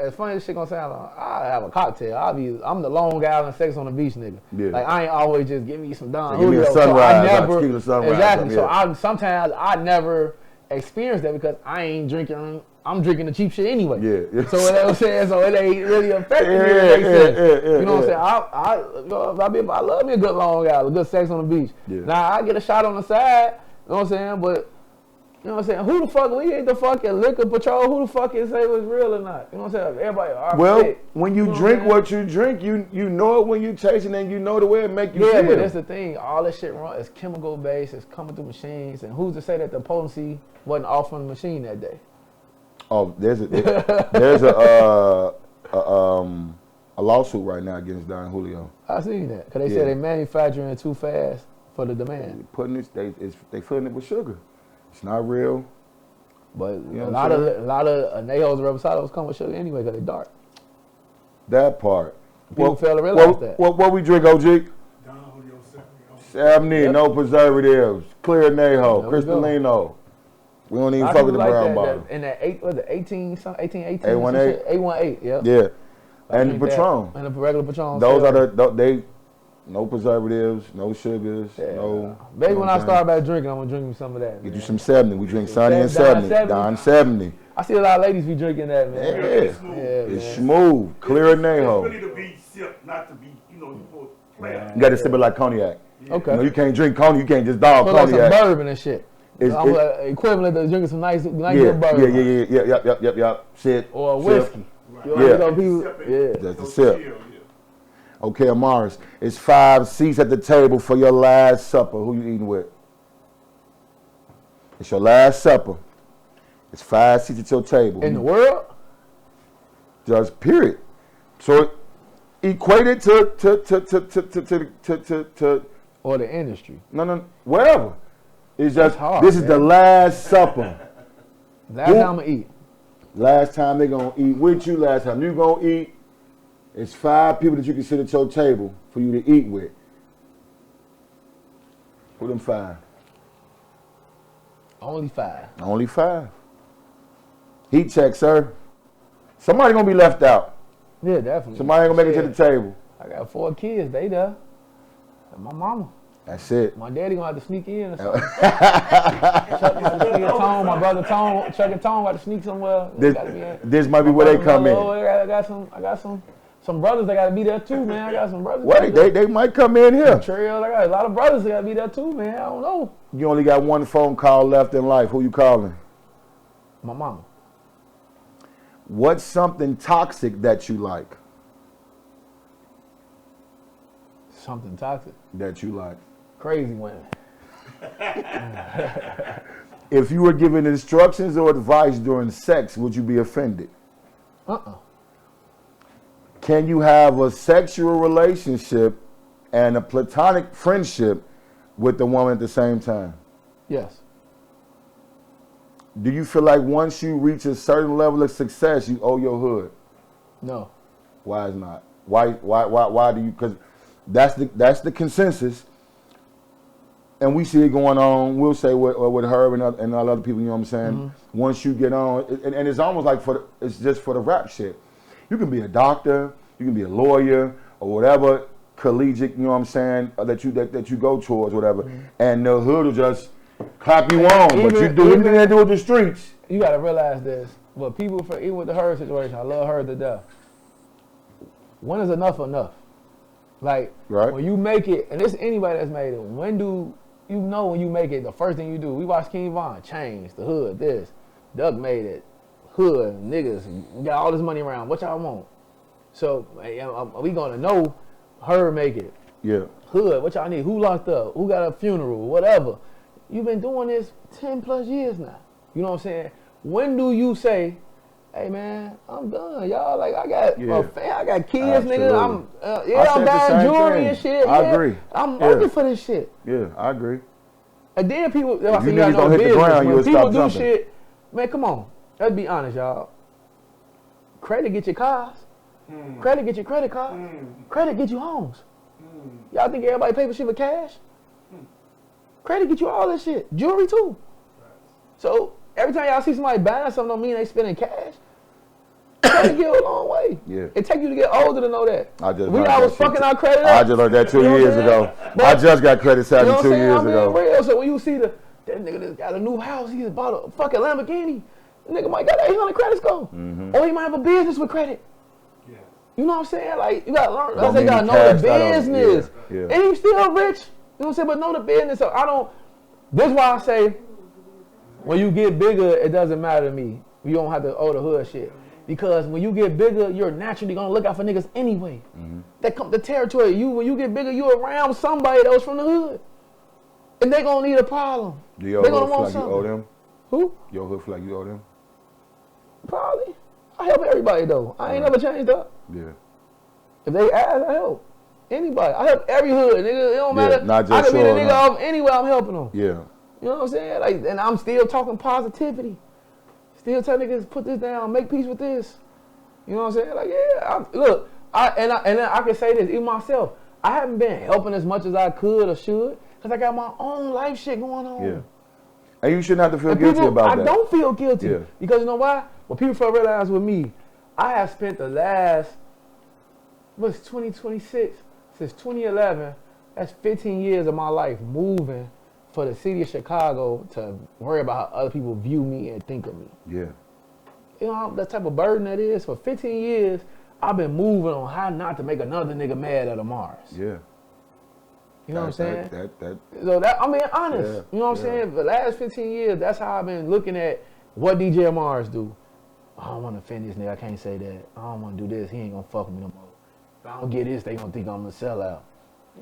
as funny as shit gonna sound, I have a cocktail. I'm the Long Island sex on the beach nigga. Yeah. Like I ain't always just give me some Don Give me a Julio. sunrise, so I never, tequila sunrise, exactly. something, So sometimes I never experience that because I ain't drinking. I'm drinking the cheap shit anyway. Yeah. So what I'm saying, so it ain't really affecting me. Yeah, It makes sense. yeah, You know what yeah. I'm saying? I love me a good Long Island, good sex on the beach. Yeah. Now I get a shot on the side. You know what I'm saying? But you know what I'm saying? Who the fuck, we ain't the fucking liquor patrol, who the fuck can say what's real or not? You know what I'm saying? Everybody, Well, when you know drink what I'm what you drink, you know it when you taste it and you know the way it make you yeah, feel. but that's the thing. All this shit wrong. It's chemical based. It's coming through machines. And who's to say that the potency wasn't off on the machine that day? Oh, there's a lawsuit right now against Don Julio. I seen that. Because they Yeah. said they manufacturing it too fast for the demand. Putting it, they filling it with sugar. It's not real. But You know a what lot I'm of Añejos Reposados come with sugar anyway because they dark. That part. People fail to realize that. What we drink, OG? Sabni, no preservatives, clear Neho, There we go. Cristalino. We don't even I fuck with the like brown that, bottle. In that 18, 18, 18, 818? 818, yep. Yeah. And the Patron. And the regular Patron. Those are they. No preservatives, no sugars, no. Maybe when I start back drinking, I'm gonna drink me some of that. Get you some 70. We drink Sunny and 70. Don 70. I see a lot of ladies be drinking that, man. Yeah, it's smooth, clear and naho. It's really to be sipped, not to be, you got to sip it like cognac. Okay. You can't drink cognac. You can't just dog cognac. Like some bourbon and shit. It's equivalent to drinking some nice bourbon. Yep. Shit. Or a whiskey. That's a sip. Okay, Amaris, it's 5 seats at the table for your last supper. Who you eating with? It's your last supper. It's 5 seats at your table. In the world? Just period. So equate it to or the industry. No, wherever. It's just hard, this is the last supper. Last time I'm gonna eat. Last time they gonna eat with you. Last time you gonna eat. It's 5 people that you can sit at your table for you to eat with. Who them 5? Only 5. Only 5. Heat check, sir. Somebody gonna be left out. Yeah, definitely. Somebody gonna make it to the table. I got 4 kids. They there. And my mama. That's it. My daddy gonna have to sneak in or something. Tone, my brother Tone, Chuck and Tone got to sneak somewhere. This might be where they come in. I got some brothers that gotta be there too, man. I got some brothers. Wait, they might come in here. Trail, I got a lot of brothers that gotta be there too, man. I don't know. You only got one phone call left in life. Who you calling? My mama. What's something toxic that you like? Something toxic? That you like. Crazy women. If you were given instructions or advice during sex, would you be offended? Can you have a sexual relationship and a platonic friendship with the woman at the same time? Yes. Do you feel like once you reach a certain level of success, you owe your hood? No. Why is not? Why do you? Because that's the consensus, and we see it going on. We'll say with Herb and all other people. You know what I'm saying? Mm-hmm. Once you get on, and it's almost like it's just for the rap shit. You can be a doctor, you can be a lawyer, or whatever collegiate. You know what I'm saying? That you go towards, whatever. Mm-hmm. And the hood will just clap you on, but you do anything they do with the streets. You got to realize this. But people, even with the Herb situation, I love Herb to death. When is enough? Like, right. When you make it, and it's anybody that's made it, when do you know when you make it, the first thing you do? We watch King Von, Change, the hood, this. Doug made it, hood, niggas, we got all this money around. What y'all want? So, are we going to know her make it? Yeah. Hood, what y'all need? Who locked up? Who got a funeral? Whatever. You've been doing this 10 plus years now. You know what I'm saying? When do you say, hey man, I'm done, y'all. Like I got I got kids, nigga. I'm buying jewelry and shit. I agree. I'm working for this shit. Yeah, I agree. And then people, you niggas don't hit the ground, you'll people stop do jumping. shit. Man, come on. Let's be honest, y'all. Credit get your cars. Credit get your credit cards. Credit get you homes. Y'all think everybody pay for shit with cash? Credit get you all that shit. Jewelry too. So every time y'all see somebody buying something don't mean they spending cash. Credit go a long way. Yeah. It take you to get older to know that. We always fucking our credit up. I just learned that 2 years ago. I just got credit savvy 2 years ago. Real. So when you see that nigga that's got a new house, he just bought a fucking Lamborghini. The nigga might got 800 credit score. Mm-hmm. Or he might have a business with credit. Yeah. You know what I'm saying? Like you gotta learn. I say you gotta know the business. Yeah. And you still rich. You know what I'm saying? But know the business. So I don't. This is why I say when you get bigger, it doesn't matter to me. You don't have to owe the hood shit. Because when you get bigger, you're naturally gonna look out for niggas anyway. Mm-hmm. That come the territory. When you get bigger, you're around somebody that was from the hood, and they gonna need a problem. Do your they hood gonna feel want like something. You owe them? Who? Your hood feel like you owe them? Probably. I help everybody though. I ain't never changed up. Yeah. If they ask, I help anybody. I help every hood, nigga. It don't matter. Not just I can be the nigga off anywhere I'm helping them. Yeah. You know what I'm saying? Like, and I'm still talking positivity. Still telling niggas put this down, make peace with this. You know what I'm saying? Like, yeah. Look, and then I can say this even myself. I haven't been helping as much as I could or should because I got my own life shit going on. Yeah. And you shouldn't have to feel guilty about that. I don't feel guilty. Yeah. Because you know why? What people realize with me, I have spent the last But it's 2026. Since 2011, that's 15 years of my life moving for the city of Chicago to worry about how other people view me and think of me. Yeah. You know that type of burden that is. For 15 years, I've been moving on how not to make another nigga mad at Amaris. Yeah. You know what I'm saying? That. So that I'm being honest. Yeah, You know what I'm saying? For the last 15 years, that's how I've been looking at what DJ Amaris do. I don't want to offend this nigga. I can't say that. I don't want to do this. He ain't gonna fuck with me no more. If I don't get this, they gonna think I'm a sellout.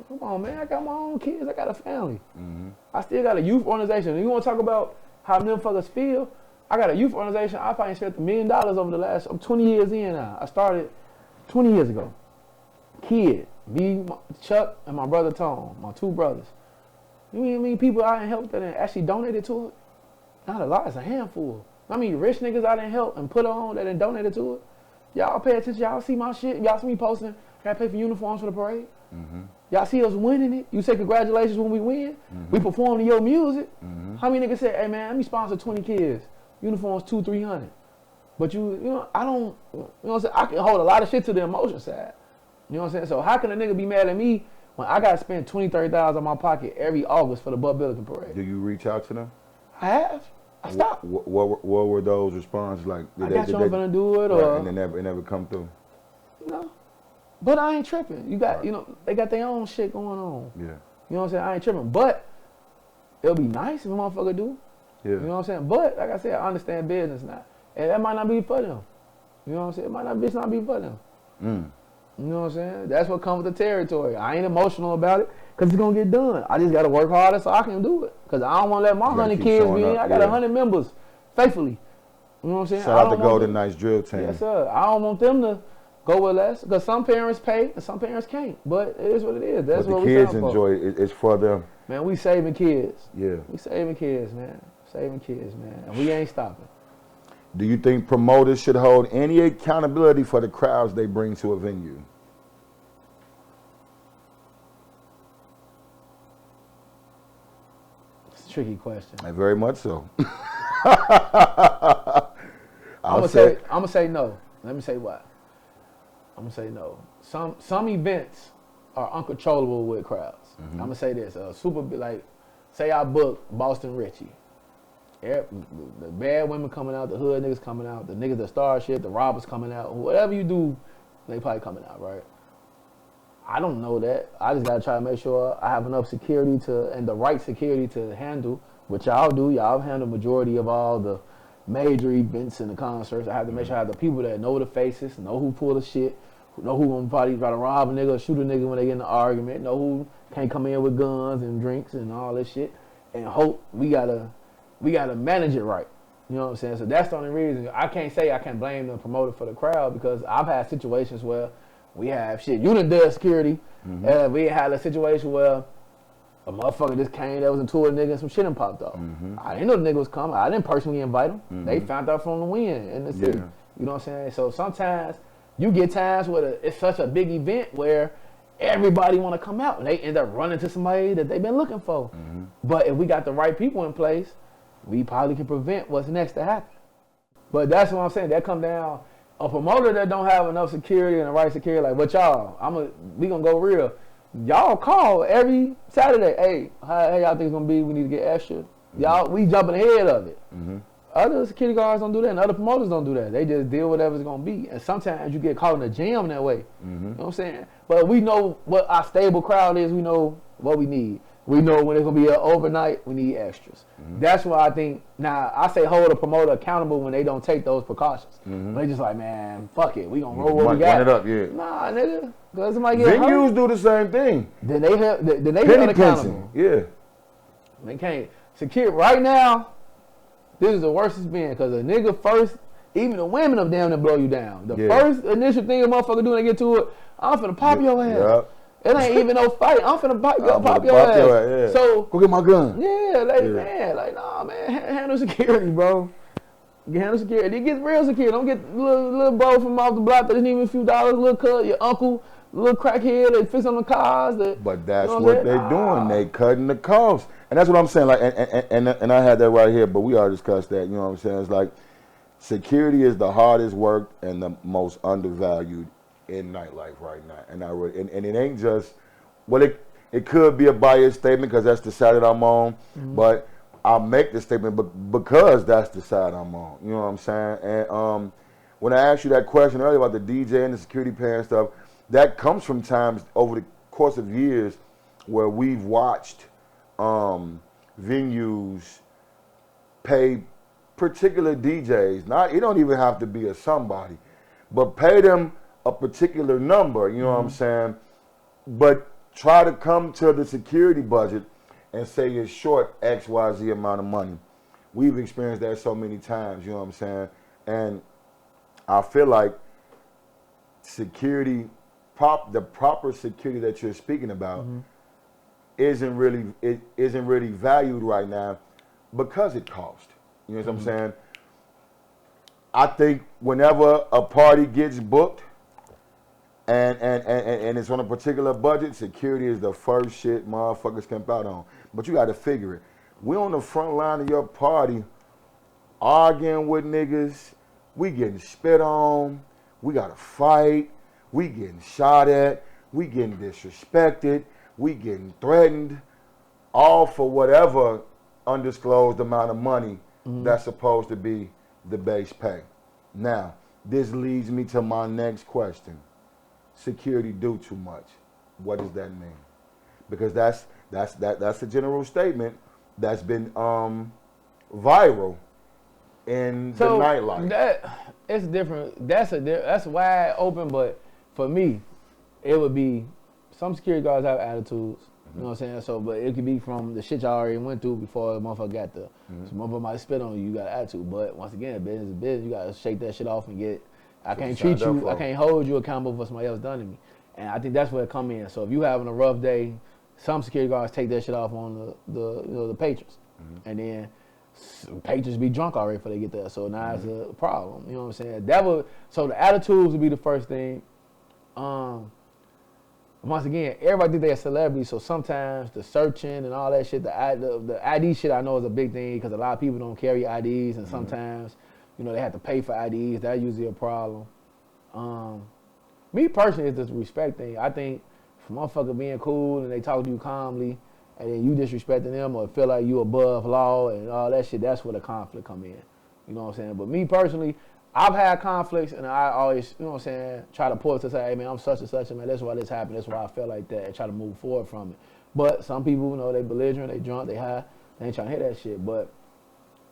Come on, man. I got my own kids. I got a family. Mm-hmm. I still got a youth organization. You want to talk about how them fuckers feel? I got a youth organization. I probably spent $1 million over the last. I'm 20 years in now. I started 20 years ago. Kid, me, Chuck, and my brother Tom, my two brothers. You know what I mean? People I didn't help that actually donated to it. Not a lot. It's a handful. I mean, rich niggas I didn't help and put on that didn't donated to it. Y'all pay attention. Y'all see my shit. Y'all see me posting. I gotta pay for uniforms for the parade. Mm-hmm. Y'all see us winning it. You say congratulations when we win. Mm-hmm. We perform to your music. Mm-hmm. How many niggas say, hey man, let me sponsor 20 kids. Uniforms $200-300. But you know, I don't, you know what I'm saying? I can hold a lot of shit to the emotion side. You know what I'm saying? So how can a nigga be mad at me when I gotta spend $20,000-$30,000 out of my pocket every August for the Bud Billiken parade? Do you reach out to them? I have. I stopped. What were those responses like? I got you, I'm gonna do it, right, or and it never come through. No. But I ain't tripping. You got, you know, they got their own shit going on. Yeah. You know what I'm saying? I ain't tripping. But it'll be nice if a motherfucker do. Yeah. You know what I'm saying? But like I said, I understand business now. And that might not be for them. You know what I'm saying? It might not be for them. Mm. You know what I'm saying? That's what comes with the territory. I ain't emotional about it because it's going to get done. I just got to work harder so I can do it. Because I don't want to let my 100 kids be in. I got 100 members faithfully. You know what I'm saying? Shout out to Golden Knights Drill Team. Yes, sir. I don't want them to go with less because some parents pay and some parents can't. But it is what it is. That's what the we kids for. enjoy it. It's for them. Man, we saving kids. Yeah. We saving kids, man. Saving kids, man. And we ain't stopping. Do you think promoters should hold any accountability for the crowds they bring to a venue? It's a tricky question. Very much so. I'm gonna say no. Let me say why. I'm gonna say no. Some events are uncontrollable with crowds. Mm-hmm. I'm gonna say this. Super like, say I book Boston Richie. The bad women coming out, the hood niggas coming out, the niggas that star shit, the robbers coming out. Whatever you do, they probably coming out, right? I don't know that. I just gotta try to make sure I have enough security and the right security to handle what y'all do. Y'all handle majority of all the major events and the concerts. I have to make sure I have the people that know the faces, know who pull the shit, know who gonna probably try to rob a nigga or shoot a nigga when they get in an argument, know who can't come in with guns and drinks and all this shit, and hope we gotta manage it right. You know what I'm saying? So that's the only reason. I can't say I can blame the promoter for the crowd because I've had situations where we have shit. Unit does security. Mm-hmm. We had a situation where a motherfucker just came that was into a nigga and some shit and popped off. Mm-hmm. I didn't know the nigga was coming. I didn't personally invite him. Mm-hmm. They found out from the wind in the city. Yeah. You know what I'm saying? So sometimes you get times where it's such a big event where everybody want to come out and they end up running to somebody that they've been looking for. Mm-hmm. But if we got the right people in place, we probably can prevent what's next to happen. But that's what I'm saying. That come down a promoter that don't have enough security and the right security. Like, but y'all, we gonna go real. Y'all call every Saturday. Hey, how y'all think it's gonna be? We need to get extra. Y'all, we jumping ahead of it. Mm-hmm. Other security guards don't do that, and other promoters don't do that. They just deal with whatever's gonna be. And sometimes you get caught in a jam that way. Mm-hmm. You know what I'm saying? But we know what our stable crowd is. We know what we need. We know when it's gonna be an overnight, we need extras. Mm-hmm. That's why I think now I say hold a promoter accountable when they don't take those precautions. Mm-hmm. They just like, man, fuck it, we gonna roll what we got. Run it up, yeah. Nah, nigga, cause somebody get hurt. Venues do the same thing. Then they held Penny accountable. Yeah. They can't secure right now. This is the worst it's been because a nigga first, even the women of damn to blow you down. The first initial thing a motherfucker do when they get to it, I'm finna pop your ass. Yep. It ain't even no fight. I'm finna pop your ass. Yeah. So go get my gun. Yeah, man, like nah, man, handle security, bro. Handle security. It gets real security. Don't get little bro from off the block that doesn't even a few dollars. Little cut, your uncle, little crackhead that fix on the cars. But that's what they're doing. They cutting the costs, and that's what I'm saying. Like, and I had that right here, but we already discussed that. You know what I'm saying? It's like security is the hardest work and the most undervalued in nightlife right now. And and it ain't just, well, it could be a biased statement because that's the side that I'm on, but I'll make the statement because that's the side I'm on. You know what I'm saying? And when I asked you that question earlier about the DJ and the security pay and stuff, that comes from times over the course of years where we've watched venues pay particular DJs. It don't even have to be a somebody, but pay them a particular number, you know what I'm saying? But try to come to the security budget and say you're short XYZ amount of money. We've experienced that so many times, you know what I'm saying? And I feel like security, the proper security that you're speaking about isn't really valued right now because it costs. You know what I'm saying? I think whenever a party gets booked and it's on a particular budget, security is the first shit motherfuckers camp out on. But you got to figure it. We on the front line of your party arguing with niggas. We getting spit on. We got to fight. We getting shot at. We getting disrespected. We getting threatened. All for whatever undisclosed amount of money that's supposed to be the base pay. Now, this leads me to my next question. Security do too much. What does that mean? Because that's a general statement that's been viral in the nightlife. It's different. That's wide open, but for me, it would be some security guards have attitudes. You know what I'm saying? So, but it could be from the shit y'all already went through before the motherfucker got there. So, motherfucker might spit on you. You got an attitude, but once again, business is business. You gotta shake that shit off and get. I can't treat you. I can't hold you accountable for somebody else done to me. And I think that's where it come in. So if you having a rough day, some security guards take that shit off on the patrons, and then patrons be drunk already before they get there. So now it's a problem. You know what I'm saying? So the attitudes would be the first thing. Once again, everybody think they're a celebrity, so sometimes the searching and all that shit, the ID shit I know is a big thing because a lot of people don't carry IDs, and sometimes, you know, they have to pay for IDs. That's usually a problem. Me personally, it's just a respect thing. I think if a motherfucker being cool and they talk to you calmly, and then you disrespecting them or feel like you above law and all that shit, that's where the conflict come in. You know what I'm saying? But me personally, I've had conflicts, and I always, you know what I'm saying, try to pull it to say, hey, man, I'm such and such, and man, that's why this happened, that's why I feel like that, and try to move forward from it. But some people, you know, they belligerent, they drunk, they high, they ain't trying to hear that shit. But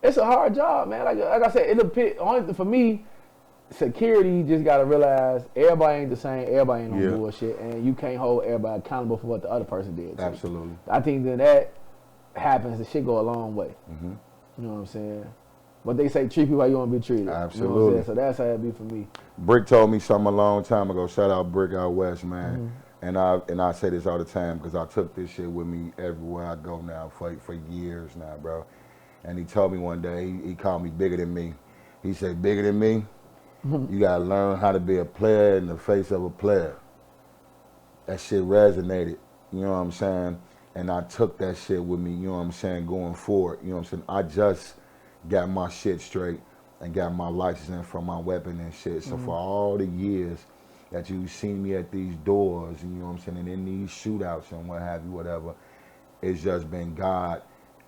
it's a hard job, man. Like I said, only for me, security just got to realize everybody ain't the same, everybody ain't on bullshit, and you can't hold everybody accountable for what the other person did. Absolutely. I think that happens, the shit go a long way. You know what I'm saying? But they say treat people how you want to be treated. Absolutely. You know what I'm saying? So that's how it be for me. Brick told me something a long time ago. Shout out Brick out west, man. And I say this all the time because I took this shit with me everywhere I go now for years now, bro. And he told me one day, he called me bigger than me. He said, bigger than me? You gotta learn how to be a player in the face of a player. That shit resonated, you know what I'm saying? And I took that shit with me, you know what I'm saying, going forward. You know what I'm saying? I just got my shit straight and got my licensing for my weapon and shit. So for all the years that you've seen me at these doors, you know what I'm saying, and in these shootouts and what have you, whatever, it's just been God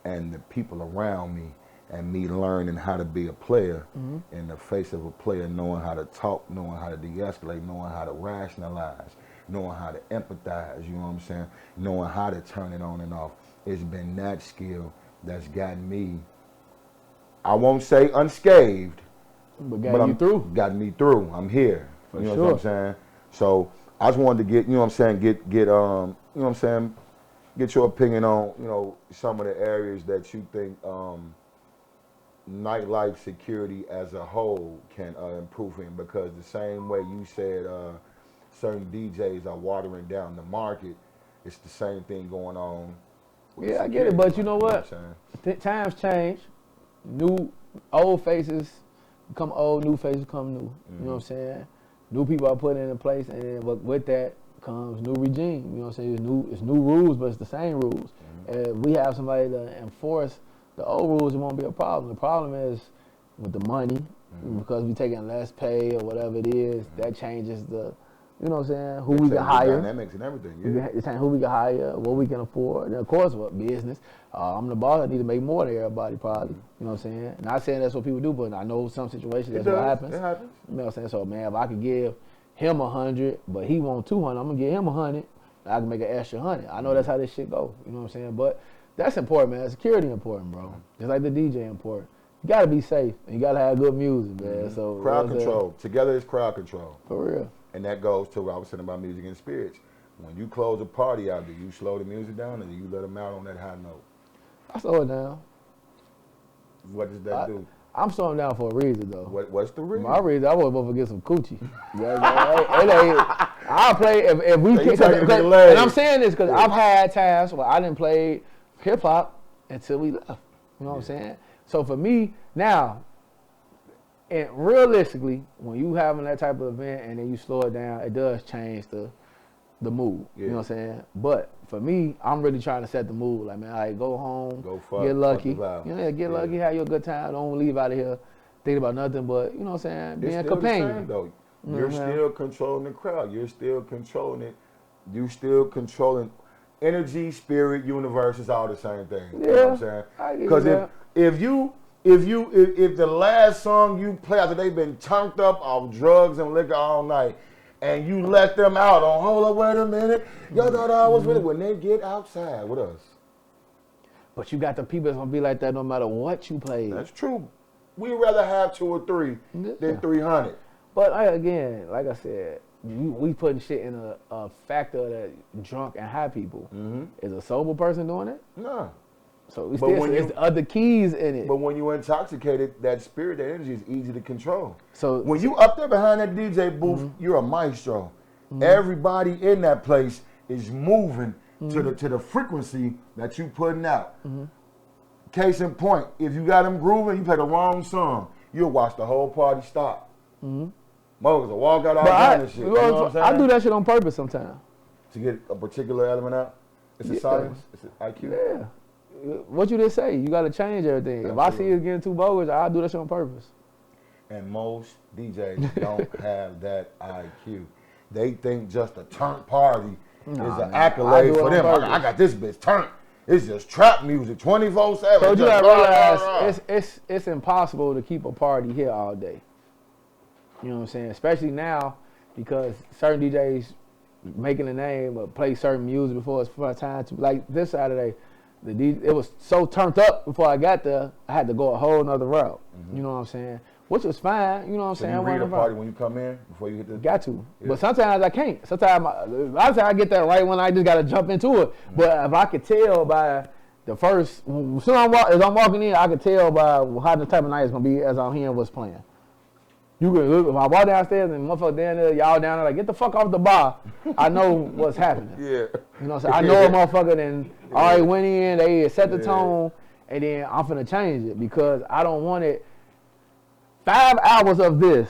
and the people around me and me learning how to be a player in the face of a player, knowing how to talk, knowing how to de-escalate, knowing how to rationalize, knowing how to empathize, you know what I'm saying, knowing how to turn it on and off. It's been that skill that's gotten me, I won't say unscathed, but got me through. I'm here. You know what I'm saying? So I just wanted to get, you know what I'm saying, get you know what I'm saying, get your opinion on, you know, some of the areas that you think nightlife security as a whole can improve in, because the same way you said certain DJs are watering down the market, it's the same thing going on. Yeah, I get it, but you know what? Times change. Old faces become old, new faces become new. You know what I'm saying? New people are put into place, and then with that comes new regime. You know what I'm saying? It's new rules, but it's the same rules. And if we have somebody to enforce the old rules, it won't be a problem. The problem is with the money, because we taking less pay or whatever it is, that changes the You know what I'm saying? Who we can hire. Dynamics and everything, yeah. It's saying who we can hire, what we can afford. And of course, what business. I'm the boss. I need to make more than everybody, probably. You know what I'm saying? Not saying that's what people do, but I know some situations that's what happens. It happens. You know what I'm saying? So, man, if I could give him 100, but he want 200, I'm going to give him 100. I can make an extra 100. I know that's how this shit go. You know what I'm saying? But that's important, man. Security important, bro. Just like the DJ important. You got to be safe, and you got to have good music, man. So crowd control. Together is crowd control. For real. And that goes to what I was saying about music and spirits. When you close a party out, do you slow the music down or do you let them out on that high note? I slow it down. What does that do? I'm slowing down for a reason, though. What's the reason? My reason, I want to get some coochie. I'll play if we can. And I'm saying this because I've had times where I didn't play hip-hop until we left. You know what I'm saying? So for me, now, and realistically, when you having that type of event and then you slow it down, it does change the mood. Yeah. You know what I'm saying? But for me, I'm really trying to set the mood. Like, man, all right, go home, get lucky. Get lucky, have your good time. Don't leave out of here thinking about nothing but, you know what I'm saying, being a companion. Same, though. You're still controlling the crowd. You're still controlling it. You're still controlling energy, spirit, universe is all the same thing. Yeah, you know what I'm saying? Because if the last song you play after they've been turned up off drugs and liquor all night, and you let them out on, hold up, wait a minute, y'all thought I was with it. When they get outside with us. But you got the people that's gonna be like that no matter what you play. That's true. We'd rather have 2 or 3 than 300. But again, like I said, we putting shit in a factor that drunk and high people. Is a sober person doing it? No. So it's other keys in it. But when you're intoxicated, that spirit, that energy is easy to control. So when you up there behind that DJ booth, you're a maestro. Everybody in that place is moving to the frequency that you putting out. Case in point, if you got them grooving, you play the wrong song, you'll watch the whole party stop. Motherfuckers will walk out all kind of shit. You know what I'm saying? I do that shit on purpose sometimes. To get a particular element out? It's a science? It's an IQ? Yeah. What you just say, you got to change everything. Absolutely. If I see it getting too bogus, I'll do that shit on purpose. And most DJs don't have that IQ. They think just a turn party is an accolade for them. I got this bitch turned. It's just trap music, 24/7. So you gotta realize it's impossible to keep a party here all day. You know what I'm saying? Especially now, because certain DJs making a name or play certain music before it's for time to, like this Saturday. It was so turned up before I got there, I had to go a whole nother route. You know what I'm saying? Which was fine, you know what I'm saying? You read a party when you come in before you hit the... Got to. Yeah. But sometimes I can't. Sometimes I get that right when I just got to jump into it. But if I could tell by the first... As soon as I'm walking in, I could tell by how the type of night it's going to be as I'm hearing what's playing. You can look, if I walk downstairs and motherfucker down there, y'all down there like, get the fuck off the bar. I know what's happening. Yeah. You know what I'm saying? I know a motherfucker then already went in, they set the tone, and then I'm finna change it because I don't want it. 5 hours of this,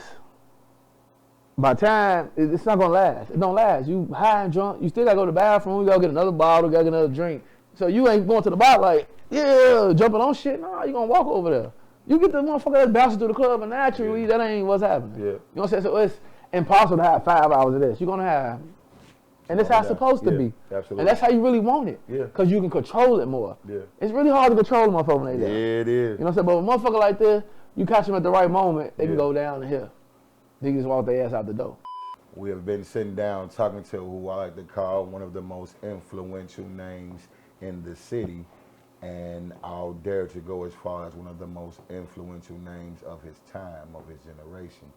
by the time, it's not gonna last. It don't last. You high and drunk, you still gotta go to the bathroom, you gotta get another bottle, gotta get another drink. So you ain't going to the bar like, yeah, jumping on shit. No, you gonna walk over there. You get the motherfucker that's bouncing through the club, and naturally, that ain't what's happening. Yeah. You know what I'm saying? So it's impossible to have 5 hours of this. You're gonna have, and that's how it's supposed to be. Absolutely. And that's how you really want it. Yeah. Because you can control it more. Yeah. It's really hard to control a motherfucker when they there. Yeah, it is. You know what I'm saying? But a motherfucker like this, you catch them at the right moment, they can go down the hill. They can just walk their ass out the door. We have been sitting down talking to who I like to call one of the most influential names in the city. And I'll dare to go as far as one of the most influential names of his time, of his generation.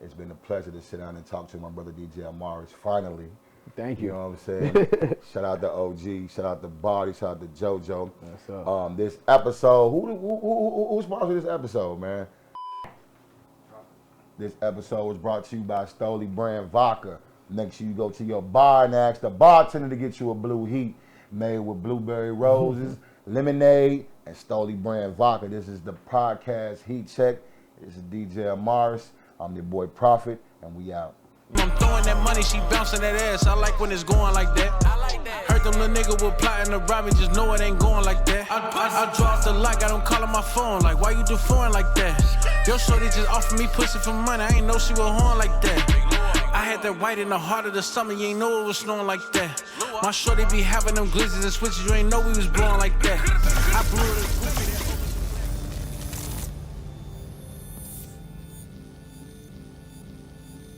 It's been a pleasure to sit down and talk to my brother DJ Amaris, finally. Thank you. You know what I'm saying? Shout out to OG, shout out to Barty, shout out to JoJo. What's up? This episode, who sponsored this episode, man? This episode was brought to you by Stoli Brand Vodka. Make sure you go to your bar and ask the bartender to get you a Blue Heat made with blueberry roses, lemonade, and Stoli Brand Vodka. This is the podcast Heat Check. This is DJ Amaris. I'm your boy Prophet, and we out. I'm throwing that money, she bouncing that ass. I like when it's going like that. I like that. Heard them little nigga was plotting to rob me, just know it ain't going like that. I draw off the lock, got them calling my phone, like, why you do foreign like that? Your shorty just offered me pussy for money, I ain't know she was horn like that. I had that white in the heart of the summer, you ain't know it was snowing like that. My shorty be having them glizzies and switches, you ain't know we was blowing like that. I blew it.